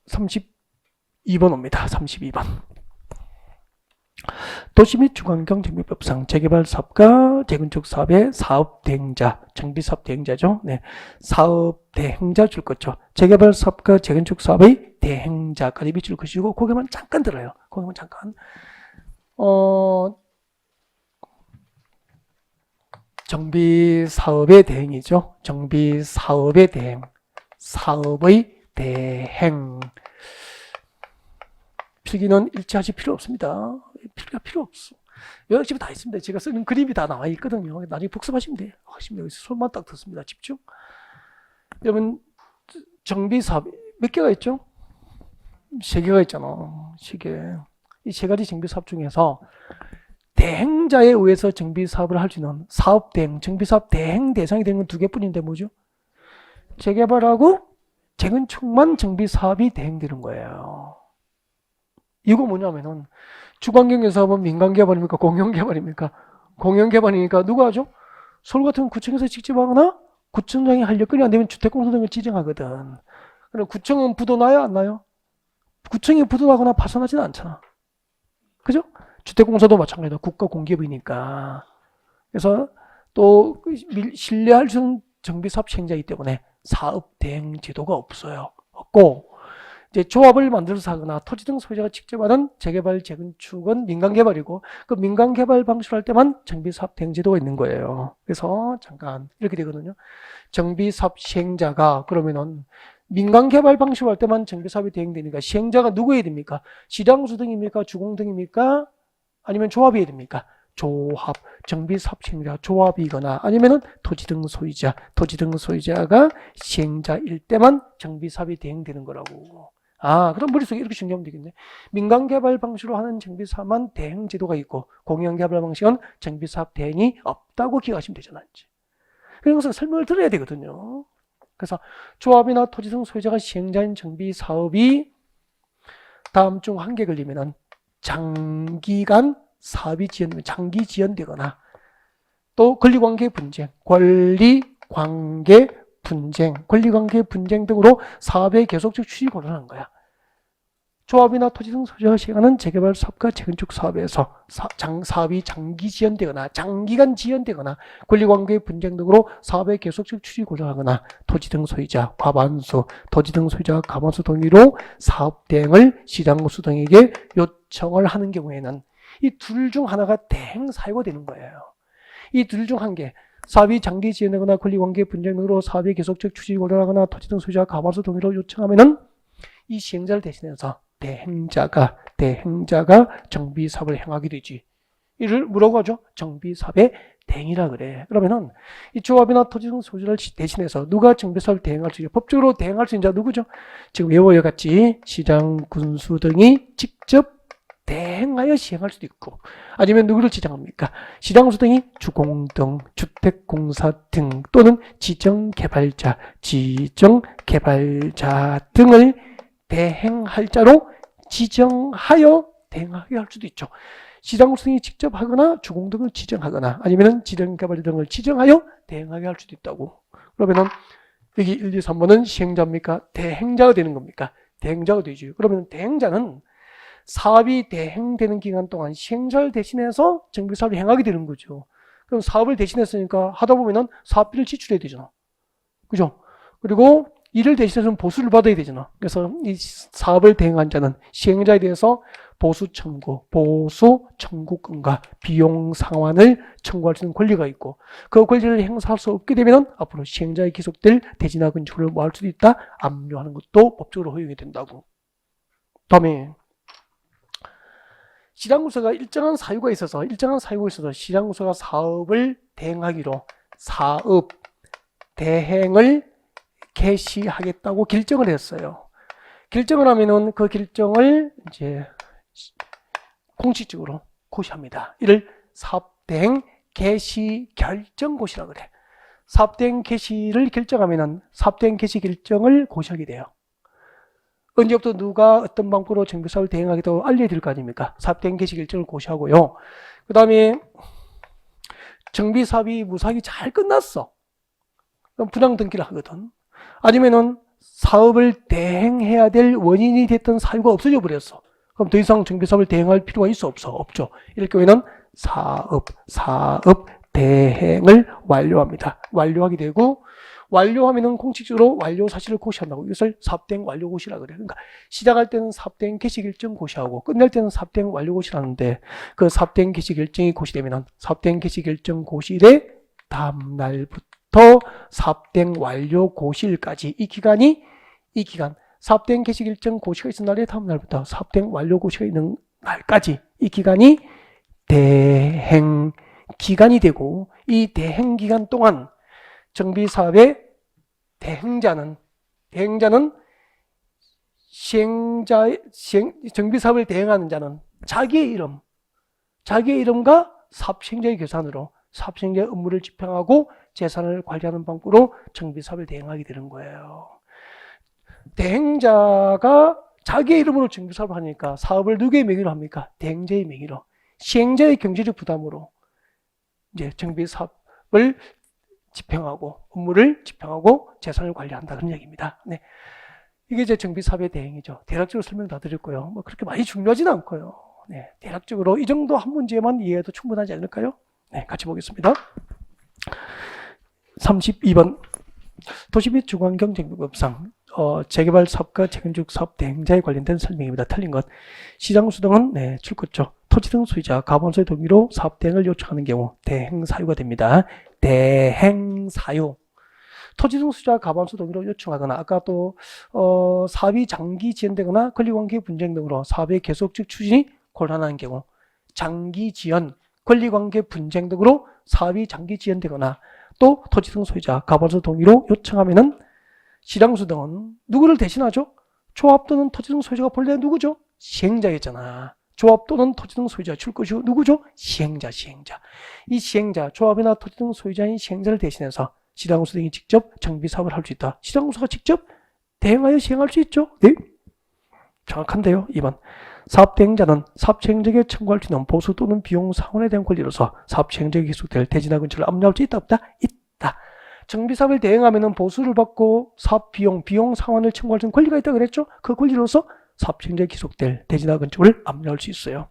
32번 옵니다. 32번. 도시 및 주관경정비법상 재개발 사업과 재건축 사업의 사업 대행자, 정비사업 대행자죠. 네, 사업 대행자 줄 거죠. 재개발 사업과 재건축 사업의 대행자까지 밑줄 그시고 거기만 잠깐 들어요. 거기만 잠깐. 정비 사업의 대행이죠. 정비 사업의 대행. 사업의 대행. 필기는 일치하실 필요 없습니다. 필기가 필요 없어. 여기 집에 다 있습니다. 제가 쓰는 그림이 다 나와 있거든요. 나중에 복습하시면 돼요. 하시면 여기서 손만 딱 듣습니다. 집중. 여러분, 정비 사업 몇 개가 있죠? 3개가 있잖아. 3개. 이 3가지 정비 사업 중에서 대행자에 의해서 정비 사업을 할 수 있는 사업 대행, 정비 사업 대행 대상이 되는 건 2개뿐인데 뭐죠? 재개발하고 재건축만 정비 사업이 대행되는 거예요. 이거 뭐냐면은 주관경영 사업은 민간 개발입니까? 공영 개발입니까? 공영 개발이니까 누가 하죠? 서울 같은 구청에서 직접 하거나 구청장이 할 여건이 안 되면 주택공사 등을 지정하거든. 그럼 구청은 부도 나요? 안 나요? 구청이 부도 나거나 파산하지는 않잖아. 그죠? 주택공사도 마찬가지다. 국가공기업이니까. 그래서 또 신뢰할 수 있는 정비사업 시행자이기 때문에 사업 대행 제도가 없어요. 없고 이제 조합을 만들어서 하거나 토지 등 소유자가 직접 하는 재개발, 재건축은 민간 개발이고 그 민간 개발 방식으로 할 때만 정비사업 대행 제도가 있는 거예요. 그래서 잠깐 이렇게 되거든요. 정비사업 시행자가 그러면은 민간 개발 방식으로 할 때만 정비사업이 대행되니까 시행자가 누구여야 됩니까? 시장수 등입니까? 주공 등입니까? 아니면 조합이어야 됩니까? 조합, 정비사업 시행자 조합이거나 아니면은 토지 등 소유자가 시행자일 때만 정비사업이 대행되는 거라고. 그럼 머릿속에 이렇게 정리하면 되겠네. 민간개발 방식으로 하는 정비사업만 대행 제도가 있고 공영개발 방식은 정비사업 대행이 없다고 기억하시면 되잖아요. 그래서 설명을 들어야 되거든요. 그래서 조합이나 토지 등 소유자가 시행자인 정비사업이 다음 중 한 개 걸리면은 장기간 사업이 장기 지연되거나 또 권리관계 분쟁 등으로 사업의 계속적 추진이 곤란한 거야. 조합이나 토지 등 소유자가 시행하는 재개발 사업과 재건축 사업에서 사업이 장기간 지연되거나 권리관계 분쟁 등으로 사업의 계속적 추진이 곤란하거나 토지 등 소유자가 과반수 동의로 사업 대행을 시장수 등에게 요청을 하는 경우에는 이 둘 중 하나가 대행 사유가 되는 거예요. 이 둘 중 한 개, 사업이 장기 지연되거나 권리관계 분쟁 등으로 사업의 계속적 추진이 곤란하거나 토지 등 소유자가 과반수 동의로 요청하면은 이 시행자를 대신해서 대행자가 정비사업을 행하게 되지. 이를 뭐라고 하죠? 정비사업의 대행이라 그래. 그러면은 이 조합이나 토지 등 소유자를 대신해서 누가 정비사업을 대행할 수 있죠? 법적으로 대행할 수 있는 자 누구죠? 지금 외워야 같이 시장, 군수 등이 직접 대행하여 시행할 수도 있고 아니면 누구를 지정합니까? 시장수 등이 주공등, 주택공사 등 또는 지정개발자 등을 대행할 자로 지정하여 대행하게 할 수도 있죠. 시장수 등이 직접 하거나 주공등을 지정하거나 아니면 지정개발 등을 지정하여 대행하게 할 수도 있다고. 그러면은 여기 1, 2, 3번은 시행자입니까? 대행자가 되는 겁니까? 대행자가 되죠. 그러면 대행자는 사업이 대행되는 기간 동안 시행자를 대신해서 정비사업을 행하게 되는 거죠. 그럼 사업을 대신했으니까 하다 보면은 사업비를 지출해야 되잖아. 그죠? 그리고 이를 대신해서 보수를 받아야 되잖아. 그래서 이 사업을 대행한 자는 시행자에 대해서 보수 청구권과 비용 상환을 청구할 수 있는 권리가 있고 그 권리를 행사할 수 없게 되면 앞으로 시행자에 기속될 대지나 건축을 뭐 할 수도 있다. 압류하는 것도 법적으로 허용이 된다고. 다음에 시장구소가 일정한 사유가 있어서 시장구소가 사업을 대행하기로 사업 대행을 개시하겠다고 결정을 했어요. 결정을 하면은 그 결정을 이제 공식적으로 고시합니다. 이를 사업대행 개시 결정고시라고 그래. 사업대행 개시를 결정하면은 사업대행 개시 결정을 고시하게 돼요. 언제부터 누가 어떤 방법으로 정비사업을 대행하겠다고 알려드릴 거 아닙니까? 사업대행 개시 결정을 고시하고요. 그 다음에 정비사업이 무사하게 잘 끝났어. 그럼 분양 등기를 하거든. 아니면은 사업을 대행해야 될 원인이 됐던 사유가 없어져 버렸어. 그럼 더 이상 정비사업을 대행할 필요가 있어 없어? 없죠. 이럴 경우에는 사업 대행을 완료합니다. 완료하게 되고 완료하면은 공식적으로 완료 사실을 고시한다고. 이것을 사업대행 완료 고시라 그래요. 그러니까 시작할 때는 사업대행 개시 결정 고시하고 끝낼 때는 사업대행 완료 고시라는데 그 사업대행 개시 결정이 고시되면은 사업대행 개시 결정 고시일의 다음 날부터 사업대행 완료 고시일까지 이 기간 사업대행 개시 결정 고시가 있은 날의 다음 날부터 사업대행 완료 고시가 있는 날까지 이 기간이 대행 기간이 되고 이 대행 기간 동안 정비사업의 대행자는 정비사업을 대행하는 자는 자기의 이름과 사업시행자의 계산으로 사업시행자의 업무를 집행하고 재산을 관리하는 방법으로 정비사업을 대행하게 되는 거예요. 대행자가 자기의 이름으로 정비사업을 하니까 사업을 누구의 명의로 합니까? 대행자의 명의로. 시행자의 경제적 부담으로 이제 정비사업을 집행하고 업무를 집행하고 재산을 관리한다 그런 얘기입니다. 네. 이게 이제 정비사업의 대행이죠. 대략적으로 설명 다 드렸고요. 뭐 그렇게 많이 중요하지는 않고요. 네. 대략적으로 이 정도 한 문제만 이해해도 충분하지 않을까요? 네, 같이 보겠습니다. 32번 도시 및 주거환경정비법상 재개발 사업과 재건축 사업 대행자에 관련된 설명입니다. 틀린 것. 시장수 등은 출구죠. 토지 등 소유자, 가반수의 동의로 사업 대행을 요청하는 경우 대행 사유가 됩니다. 대행 사유. 토지 등 소유자, 가반수 동의로 요청하거나 아까 또 사업이 장기 지연되거나 권리관계 분쟁 등으로 사업의 계속적 추진이 곤란한 경우 장기 지연, 권리관계 분쟁 등으로 사업이 장기 지연되거나 또 토지 등 소유자, 가반수 동의로 요청하면은 시장수 등은 누구를 대신하죠? 조합 또는 토지 등 소유자가 본래 누구죠? 시행자였잖아. 조합 또는 토지 등 소유자 줄 것이고 누구죠? 시행자. 이 시행자, 조합이나 토지 등 소유자인 시행자를 대신해서 시장수 등이 직접 정비사업을 할 수 있다. 시장수가 직접 대행하여 시행할 수 있죠? 네. 정확한데요. 2번. 사업대행자는 사업시행자에게 청구할 수 있는 보수 또는 비용 상환에 대한 권리로서 사업시행자에게 기속될 대지나 근처를 압류할 수 있다 없다? 있다. 정비사업을 대행하면 보수를 받고 사업 비용 상환을 청구할 수 있는 권리가 있다 그랬죠? 그 권리로서 사업시행자에 기속될 대지나 근처를 압류할 수 있어요.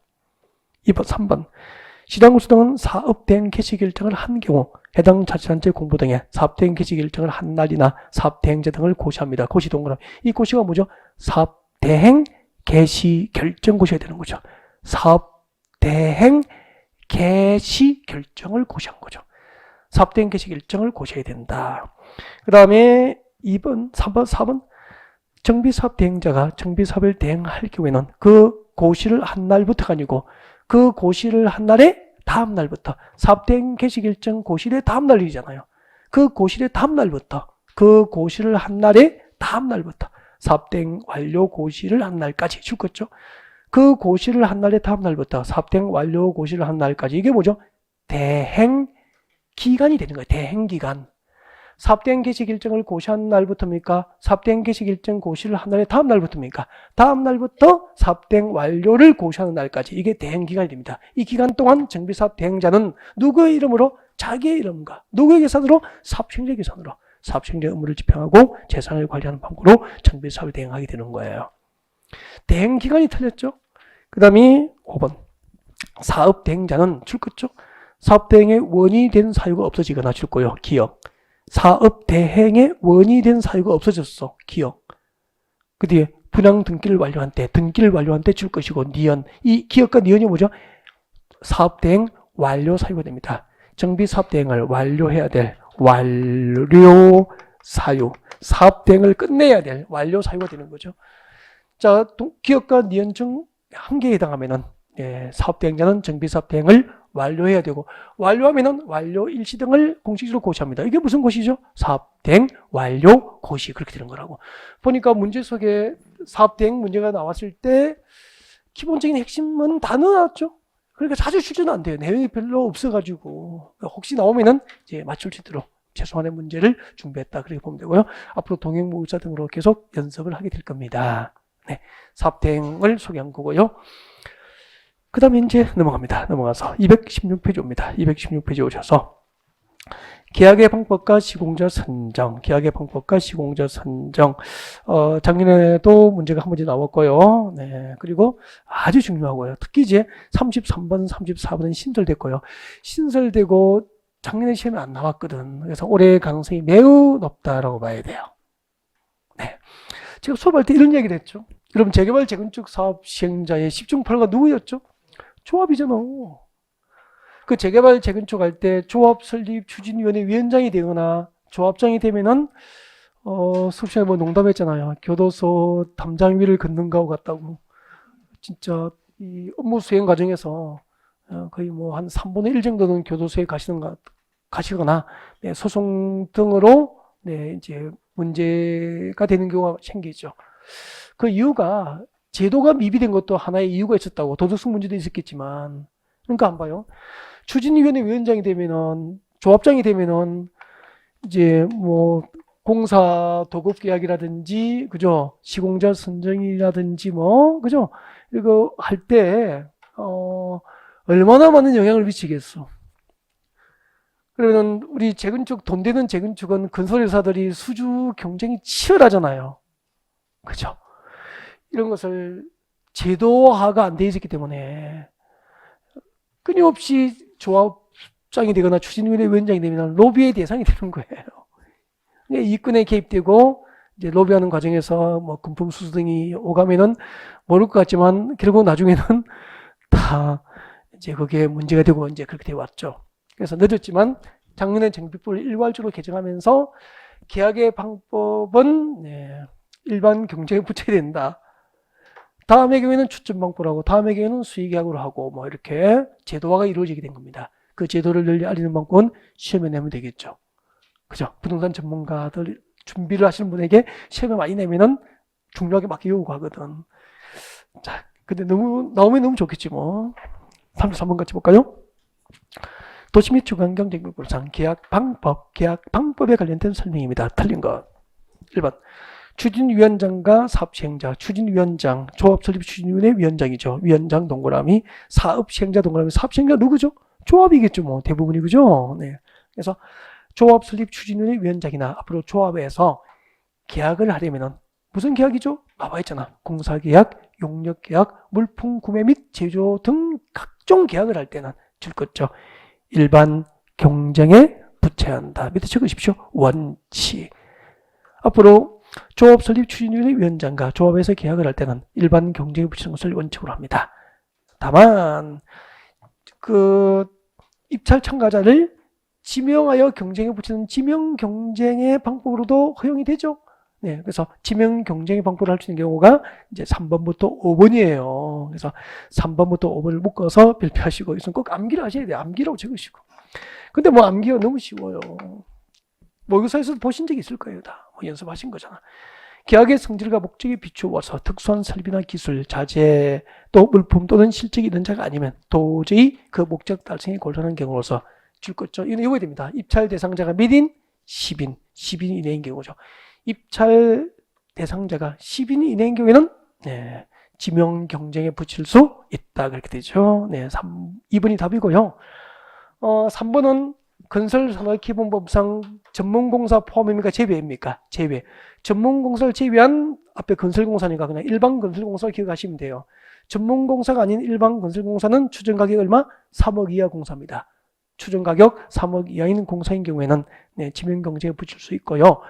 2번, 3번. 시장구수 등은 사업대행 개시 결정을 한 경우 해당 자치단체 공보 등에 사업대행 개시 결정을 한 날이나 사업대행자 등을 고시합니다. 고시 동그라미. 이 고시가 뭐죠? 사업대행 개시 결정 고시해야 되는 거죠. 사업대행 개시 결정을 고시한 거죠. 사업대행 개시 결정을 고시해야 된다. 그 다음에 2번, 3번, 4번. 정비사업 대행자가 정비사업을 대행할 경우에는 그 고시를 한 날부터가 아니고 그 고시를 한 날의 다음 날부터 사업대행 개시 결정 고시의 다음 날이잖아요. 그 고시의 다음 날부터 그 고시를 한 날의 다음 날부터 사업대행 완료 고시를 한 날까지 줄 거죠. 그 고시를 한 날의 다음 날부터 사업대행 완료 고시를 한 날까지 이게 뭐죠? 대행 기간이 되는 거예요. 대행 기간. 사업대행 개시 결정을 고시한 날부터입니까? 사업대행 개시 결정 고시를 한 날의 다음 날부터입니까? 다음 날부터 사업대행 완료를 고시하는 날까지 이게 대행 기간이 됩니다. 이 기간 동안 정비사업 대행자는 누구의 이름으로? 자기의 이름과 누구의 계산으로? 사업시행자의 계산으로 사업시행자의 업무를 집행하고 재산을 관리하는 방법으로 정비사업을 대행하게 되는 거예요. 대행 기간이 틀렸죠? 그 다음에 5번. 사업 대행자는 줄 것죠? 사업 대행의 원인이 된 사유가 없어지거나 줄 거예요. 기억. 사업 대행의 원인이 된 사유가 없어졌어. 기억. 그 뒤에 분양 등기를 완료한 때 줄 것이고 니은. 이 기억과 니은이 뭐죠? 사업 대행 완료 사유가 됩니다. 정비 사업 대행을 완료해야 될 완료 사유. 사업 대행을 끝내야 될 완료 사유가 되는 거죠. 자, 기억과 니은 중 한 개에 해당하면은 사업 대행자는 정비 사업 대행을 완료해야 되고 완료하면은 완료 일시 등을 공식적으로 고시합니다. 이게 무슨 고시죠? 사업 대행 완료 고시 그렇게 되는 거라고. 보니까 문제 속에 사업 대행 문제가 나왔을 때 기본적인 핵심은 다 넣어놨죠. 그러니까 자주 출제는 안 돼요. 내용이 별로 없어가지고 혹시 나오면은 이제 맞출 수 있도록 최소한의 문제를 준비했다 그렇게 보면 되고요. 앞으로 동행모의사 등으로 계속 연습을 하게 될 겁니다. 네, 사업 대행을 소개한 거고요. 그 다음에 이제 넘어가서 216페이지 옵니다. 216페이지 오셔서 계약의 방법과 시공자 선정, 작년에도 문제가 한 문제 나왔고요. 네, 그리고 아주 중요하고요. 특히 이제 33번, 34번은 신설됐고요. 신설되고 작년에 시험에 안 나왔거든. 그래서 올해 가능성이 매우 높다라고 봐야 돼요. 네. 제가 수업할 때 이런 얘기를 했죠. 여러분, 재개발 재건축 사업 시행자의 10중 8가 누구였죠? 조합이잖아. 그 재개발 재건축 할 때 조합 설립 추진위원회 위원장이 되거나 조합장이 되면은 수업 시간에 뭐 농담했잖아요. 교도소 담장 위를 걷는 거하고 같다고. 진짜 이 업무 수행 과정에서 거의 뭐 한 3분의 1 정도는 교도소에 가시거나 네, 소송 등으로 네, 이제 문제가 되는 경우가 생기죠. 그 이유가 제도가 미비된 것도 하나의 이유가 있었다고. 도덕성 문제도 있었겠지만. 그러니까 안 봐요. 추진위원회 위원장이 되면은 조합장이 되면은 이제 뭐 공사 도급 계약이라든지 그죠? 시공자 선정이라든지 뭐 그죠? 이거 할 때 얼마나 많은 영향을 미치겠어. 그러면 우리 재건축 돈 되는 재건축은 건설회사들이 수주 경쟁이 치열하잖아요. 그죠? 이런 것을 제도화가 안 돼 있었기 때문에 끊임없이 조합장이 되거나 추진위원회 위원장이 되면 로비의 대상이 되는 거예요. 이권에 개입되고 이제 로비하는 과정에서 뭐 금품 수수 등이 오가면은 모를 것 같지만 결국 나중에는 다 이제 그게 문제가 되고 이제 그렇게 되어 왔죠. 그래서 늦었지만 작년에 정비법을 일괄적으로 개정하면서 계약의 방법은 네, 일반 경쟁에 붙여야 된다. 다음의 경우에는 추천방법하고 다음의 경우에는 수의계약으로 하고 뭐 이렇게 제도화가 이루어지게 된 겁니다. 그 제도를 널리 알리는 방법은 시험에 내면 되겠죠. 그죠? 부동산 전문가들 준비를 하시는 분에게 시험에 많이 내면은 중요하게 막 외우고 하거든. 자, 근데 나오면 너무 좋겠지 뭐. 33번 같이 볼까요? 도시 및 주거환경 정비법상 계약 방법에 관련된 설명입니다. 틀린 것. 1번. 추진위원장과 사업시행자, 추진위원장, 조합설립 추진위원회 위원장이죠. 위원장 동그라미, 사업시행자 동그라미, 사업시행자 누구죠? 조합이겠죠, 뭐, 대부분이, 그죠? 네. 그래서 조합설립 추진위원회 위원장이나 앞으로 조합에서 계약을 하려면은 무슨 계약이죠? 나와 있잖아. 공사계약, 용역계약, 물품 구매 및 제조 등 각종 계약을 할 때는 줄 것죠. 일반 경쟁에 붙여야 한다. 밑에 적으십시오. 원칙. 앞으로 조합 설립 추진위원회 위원장과 조합에서 계약을 할 때는 일반 경쟁에 붙이는 것을 원칙으로 합니다. 다만 그 입찰 참가자를 지명하여 경쟁에 붙이는 지명 경쟁의 방법으로도 허용이 되죠. 네, 그래서 지명 경쟁의 방법을 할 수 있는 경우가 이제 3번부터 5번이에요. 그래서 3번부터 5번을 묶어서 발표하시고, 이것은 꼭 암기를 하셔야 돼요. 암기라고 적으시고. 근데 뭐 암기가 너무 쉬워요. 모의고사에서도 보신 적이 있을 거예요. 다. 뭐 연습하신 거잖아. 계약의 성질과 목적에 비추어서 특수한 설비나 기술, 자재, 또 물품 또는 실적이 있는 자가 아니면 도저히 그 목적 달성에 곤란한 경우로서 줄 것죠. 이건 외워야 됩니다. 입찰 대상자가 몇 인? 10인. 10인 이내인 경우죠. 입찰 대상자가 10인 이내인 경우에는 네, 지명 경쟁에 붙일 수 있다. 그렇게 되죠. 네, 2번이 답이고요. 3번은 건설산업기본법상 전문공사 포함입니까? 제외입니까? 제외. 전문공사를 제외한 앞에 건설공사니까 그냥 일반 건설공사를 기억하시면 돼요. 전문공사가 아닌 일반 건설공사는 추정가격 얼마? 3억 이하 공사입니다. 추정가격 3억 이하인 공사인 경우에는 네, 지명경쟁에 붙일 수 있고요.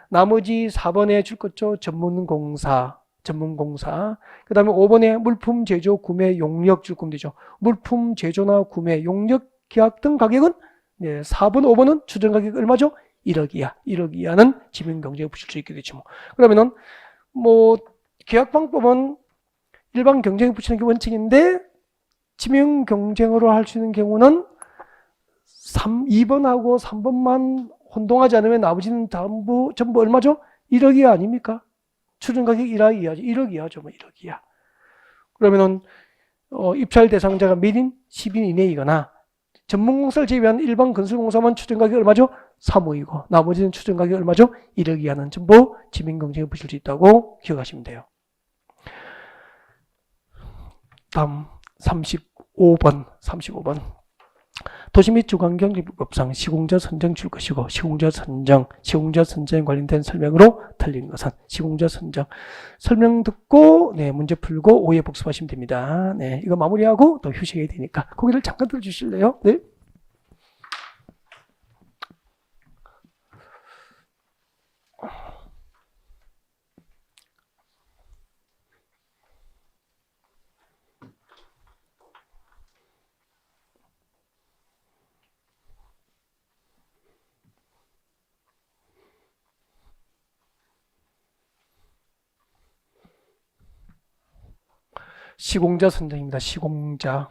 나머지 4번에 줄 것죠. 전문공사. 그 다음에 5번에 물품 제조, 구매, 용역 줄 거면 되죠. 물품 제조나 구매, 용역 계약 등 가격은 네, 4번, 5번은 추정가격 얼마죠? 1억 이하. 1억 이하는 지명경쟁에 붙일 수 있게 되죠. 그러면은 뭐 계약방법은 일반 경쟁에 붙이는 게 원칙인데 지명경쟁으로 할 수 있는 경우는 2번하고 3번만 혼동하지 않으면 나머지는 전부 얼마죠? 1억 이하 아닙니까? 추정가격 1억 이하죠. 1억 이하죠. 뭐 1억 이하. 그러면은 입찰 대상자가 몇 인? 10인 이내이거나 전문공사를 제외한 일반 건설공사만 추정가격이 얼마죠? 3억이고 나머지는 추정가격이 얼마죠? 1억 이하는 전부 지명경쟁에 붙일 수 있다고 기억하시면 돼요. 다음 35번. 도시 및 주거환경정비법상 시공자 선정 줄 것이고 시공자 선정에 관련된 설명으로 틀린 것은 시공자 선정 설명 듣고 네, 문제 풀고 오해 복습하시면 됩니다. 네, 이거 마무리하고 또 휴식해야 되니까 고개를 잠깐 들어주실래요? 네. 시공자 선정입니다. 시공자.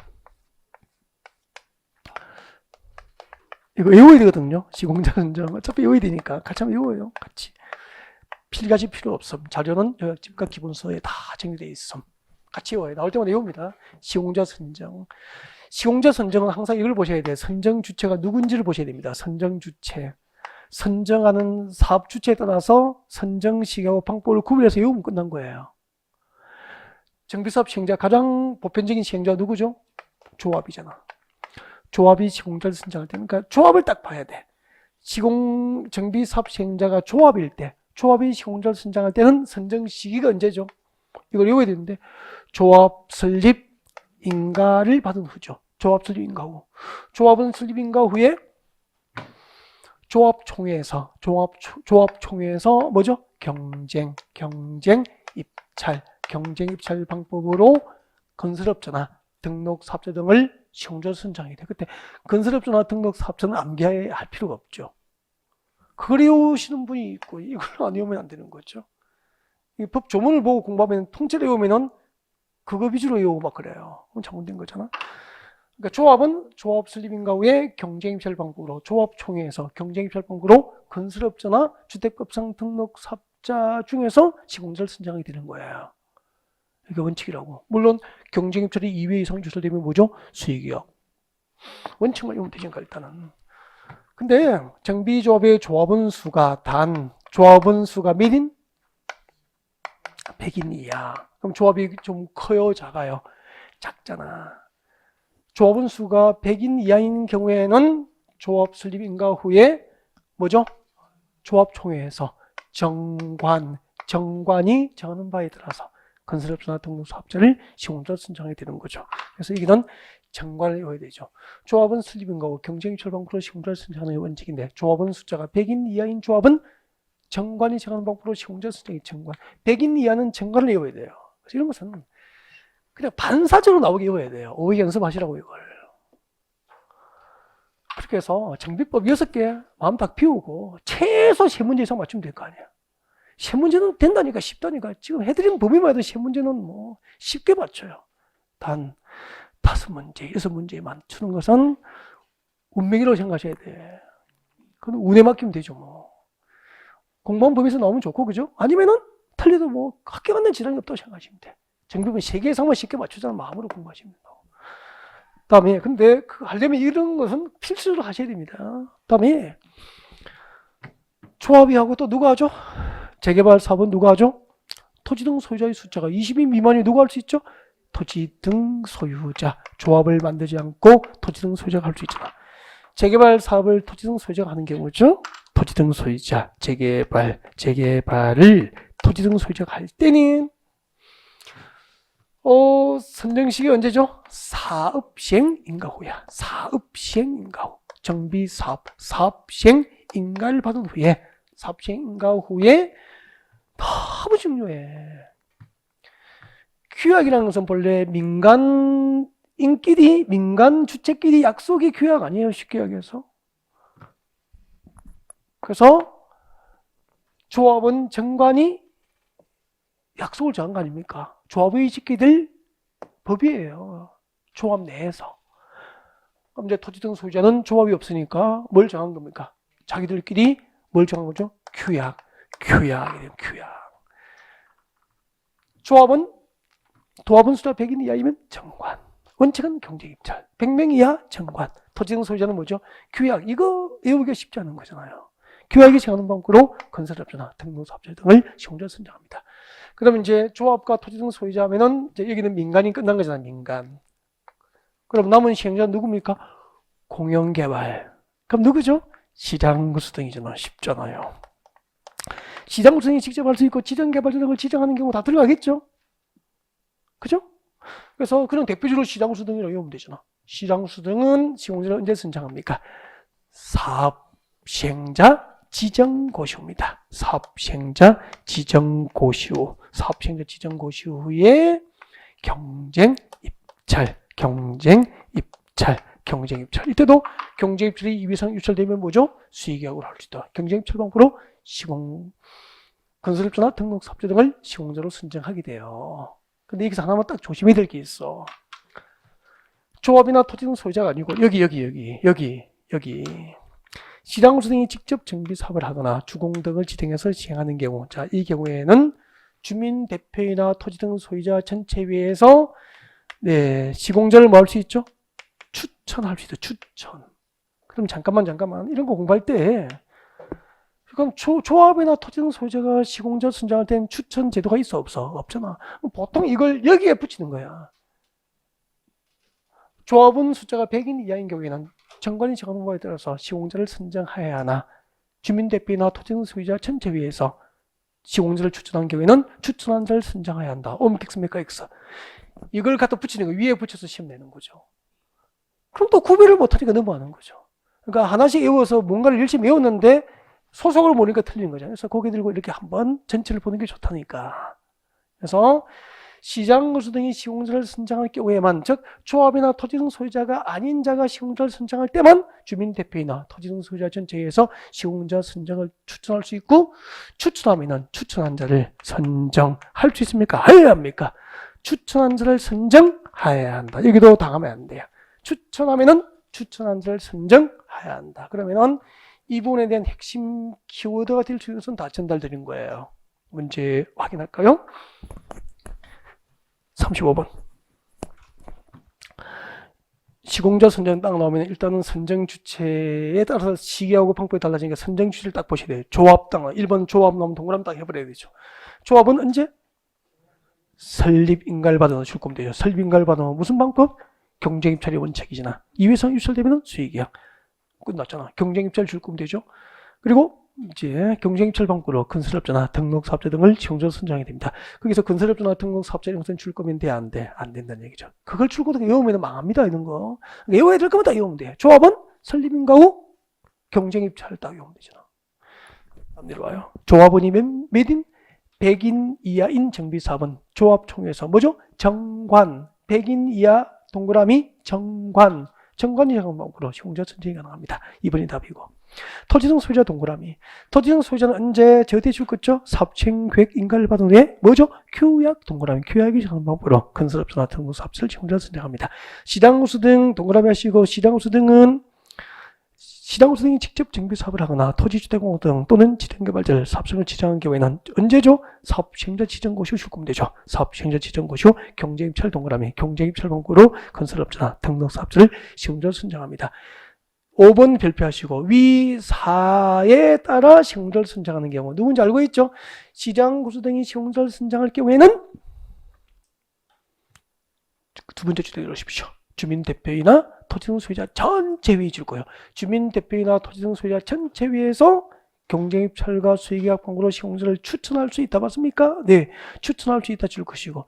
이거 외워야 되거든요. 시공자 선정. 어차피 외워야 되니까 같이 한번 외워요. 같이. 필가지 필요 없음. 자료는 요약집과 기본서에 다 정리되어 있음. 같이 외워요. 나올 때마다 외웁니다. 시공자 선정. 시공자 선정은 항상 이걸 보셔야 돼요. 선정 주체가 누군지를 보셔야 됩니다. 선정 주체. 선정하는 사업 주체에 따라서 선정 시기하고 방법을 구별해서 외우면 끝난 거예요. 정비사업 시행자, 가장 보편적인 시행자가 누구죠? 조합이잖아. 조합이 시공자를 선정할 때, 그러니까 조합을 딱 봐야 돼. 정비사업 시행자가 조합일 때, 조합이 시공자를 선정할 때는 선정 시기가 언제죠? 이걸 외워야 되는데, 조합 설립 인가를 받은 후죠. 조합 설립 인가 후. 조합은 설립 인가 후에 조합총회에서 뭐죠? 경쟁 입찰 방법으로 건설업자나 등록 사업자 등을 시공자로 선정하게 돼. 그때 건설업자나 등록 사업자는 암기할 필요가 없죠. 그걸 외우시는 분이 있고 이걸 안 외우면 안 되는 거죠. 이 법 조문을 보고 공부하면 통째로 외우면은 그거 위주로 외우고 막 그래요. 그럼 잘못된 거잖아. 그러니까 조합은 조합 설립 인가 후에 경쟁 입찰 방법으로 조합총회에서 경쟁 입찰 방법으로 건설업자나 주택법상 등록 사업자 중에서 시공자를 선정하게 되는 거예요. 이게 원칙이라고. 물론 경쟁 입찰이 2회 이상 주설되면 뭐죠? 수익이요. 원칙만 외우면 되니까 일단은. 근데 정비조합의 조합원 수가 조합원 수가 몇인? 100인 이하. 그럼 조합이 좀 커요, 작아요? 작잖아. 조합원 수가 100인 이하인 경우에는 조합 설립 인가 후에 뭐죠? 조합총회에서 정관이 정하는 바에 따라서 건설업자나 등록 사업자를 시공자로 선정하게 되는 거죠. 그래서 여기는 정관을 외워야 되죠. 조합은 설립 인가 후 경쟁 입찰 방법으로 시공자를 선정하는 원칙인데, 조합원 숫자가 100인 이하인 조합은 정관이 정하는 방법으로 시공자 선정이 정관. 100인 이하는 정관을 외워야 돼요. 그래서 이런 것은 그냥 반사적으로 나오게 외워야 돼요. 오해 연습하시라고 이걸. 그렇게 해서 정비법 6개 마음 딱 비우고 최소 3문제 이상 맞추면 될 거 아니야. 3문제는 된다니까, 쉽다니까. 지금 해드린 범위만 해도 3문제는 뭐 쉽게 맞춰요. 단 5문제, 6문제 맞추는 것은 운명이라고 생각하셔야 돼. 그건 운에 맡기면 되죠 뭐. 공부한 범위에서 나오면 좋고, 그죠? 아니면은 틀려도 뭐 합격하는 지장이 없다고 생각하시면 돼. 정비법은 3개 이상만 쉽게 맞추자는 마음으로 공부하시면 돼요. 다음에, 근데 하려면 이런 것은 필수로 하셔야 됩니다. 다음에 조합이 하고 또 누가 하죠? 재개발 사업은 누가 하죠? 토지 등 소유자의 숫자가 20인 미만이 누가 할 수 있죠? 토지 등 소유자. 조합을 만들지 않고 토지 등 소유자가 할 수 있잖아. 재개발 사업을 토지 등 소유자가 하는 경우죠. 토지 등 소유자, 재개발을 토지 등 소유자가 할 때는 선정식이 언제죠? 사업 시행 인가 후야. 사업 시행 인가 후. 정비 사업 시행 인가를 받은 후에, 사업 시행 인가 후에 너무 중요해. 규약이라는 것은 본래 민간 주체끼리 약속이 규약 아니에요, 쉽게 이야기해서. 그래서 조합은 정관이 약속을 정한 거 아닙니까? 조합의 지키될 법이에요. 조합 내에서. 그럼 이제 토지 등 소유자는 조합이 없으니까 뭘 정한 겁니까? 자기들끼리 뭘 정한 거죠? 규약이래요, 규약. 도합은 숫자 100인 이하이면 정관. 원칙은 경쟁입찰. 100명 이하 정관. 토지 등 소유자는 뭐죠? 규약. 이거 외우기가 쉽지 않은 거잖아요. 규약이 정하는 방법으로 건설업자나 등록사업자 등을 시공자로 선정합니다. 그러면 이제 조합과 토지 등 소유자 하면은 이제 여기는 민간이 끝난 거잖아요. 민간. 그럼 남은 시행자는 누굽니까? 공영개발. 그럼 누구죠? 지장구수등이잖아요. 쉽잖아요. 지장구수등이 직접 할 수 있고 지정개발자 등을 지정하는 경우 다 들어가겠죠? 그죠? 그래서 그냥 대표적으로 시장구수등이라고 외우면 되잖아. 시장구수등은 시공자를 언제 선정합니까? 사업 시행자 지정고시입니다. 사업시행자 지정고시 후. 사업시행자 지정고시 후에 경쟁입찰. 이때도 경쟁입찰이 2회 이상 유찰되면 뭐죠? 수의계약으로 할 수 있다. 경쟁입찰 방법으로 건설업자나 등록사업자 등을 시공자로 선정하게 돼요. 근데 여기서 하나만 딱 조심해야 될 게 있어. 조합이나 토지 등 소유자가 아니고 여기 시장구수 등이 직접 정비 사업을 하거나 주공 등을 지정해서 시행하는 경우, 자, 이 경우에는 주민 대표이나 토지 등 소유자 전체회에서 네, 시공자를 뭐 할 수 있죠? 추천할 수 있죠. 추천. 그럼 잠깐만 이런 거 공부할 때 그럼 조합이나 토지 등 소유자가 시공자 선정할 때는 추천 제도가 있어 없어? 없잖아. 보통 이걸 여기에 붙이는 거야. 조합은 숫자가 100인 이하인 경우에는 정관이 정하는 바에 따라서 시공자를 선정해야 하나 주민대표나 토지 등 소유자 전체회에서 시공자를 추천한 경우에는 추천한 자를 선정해야 한다. X입니까? X. 이걸 갖다 붙이는 거 위에 붙여서 시험 내는 거죠. 그럼 또 구별을 못하니까 넘어가는 거죠. 그러니까 하나씩 외워서 뭔가를 열심히 외웠는데 소속을 모르니까 틀린 거잖아요. 그래서 고개 들고 이렇게 한번 전체를 보는 게 좋다니까. 그래서 시장구수 등이 시공자를 선정할 경우에만, 즉 조합이나 토지 등 소유자가 아닌 자가 시공자를 선정할 때만 주민대표이나 토지 등 소유자 전체에서 시공자 선정을 추천할 수 있고, 추천하면은 추천한 자를 선정할 수 있습니까? 해야 합니까? 추천한 자를 선정해야 한다. 여기도 당하면 안 돼요. 추천하면은 추천한 자를 선정해야 한다. 그러면은 이 부분에 대한 핵심 키워드가 될 수 있는 것은 다 전달드린 거예요. 문제 확인할까요? 35번. 시공자 선정 딱 나오면 일단은 선정 주체에 따라서 시기하고 방법이 달라지니까 선정 주체를 딱 보셔야 돼요. 조합 딱 1번 조합 나오면 동그라미 딱 해버려야 되죠. 조합은 언제? 설립 인가를 받아 출금 되죠. 설립 인가를 받아 무슨 방법? 경쟁 입찰의 원칙이잖아. 이회성 유찰되면 수익이야. 끝났잖아. 경쟁 입찰 출금 되죠. 그리고 이제 경쟁 입찰 방법으로 건설업자나 등록사업자 등을 시공자 선정하게 됩니다. 거기서 건설업자나 등록사업자 이런 것은 출금이 돼? 안 돼? 안 된다는 얘기죠. 그걸 출금하게 외우면 망합니다. 이런 거. 외워야 될 거면 다 외우면 돼. 조합은 설립인가 후 경쟁 입찰을 딱 외우면 되잖아. 다음 내려와요. 조합원이 몇인? 100인 이하인 정비사업은 조합총회에서 뭐죠? 정관. 100인 이하 동그라미 정관. 정관이 방법으로 시공자 선정이 가능합니다. 2번이 답이고. 토지등 소유자 동그라미. 토지등 소유자는 언제 저대 줄 거죠? 사업체계획 인가를 받은 후에 뭐죠? 규약 동그라미. 규약이 정하는 방법으로 건설업자나 등록사업자를 시공자 선정합니다. 시장구수 등 동그라미 하시고, 시장구수 등은 시장구수 등이 직접 정비 사업을 하거나 토지주택공업 등 또는 지정개발자를 사업성을 지정한 경우에는 언제죠? 사업시행자 지정고시 후 출금되죠. 사업시행자 지정고시 후 경쟁입찰 동그라미. 경쟁입찰 방법으로 건설업자나 등록사업자를 시공자로 선정합니다. 5번 별표하시고 위 4에 따라 시공자를 선정하는 경우 누군지 알고 있죠? 시장구수 등이 시공자를 선정할 경우에는 두 번째 주제 들으십시오. 주민대표이나 토지등 소유자 전체회의 줄 거예요. 주민대표이나 토지등 소유자 전체회에서 경쟁입찰과 수익계약 방법으로 시공자를 추천할 수 있다. 맞습니까? 네, 추천할 수 있다 줄 것이고,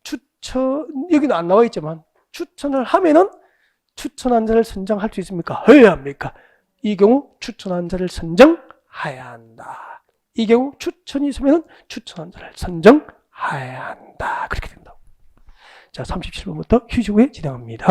추천 여기는 안 나와 있지만 추천을 하면은 추천한 자를 선정할 수 있습니까? 해야 합니까? 이 경우 추천한 자를 선정해야 한다. 이 경우 추천이 있으면 추천한 자를 선정해야 한다. 그렇게 된다. 자, 37번부터 휴지 후에 진행합니다.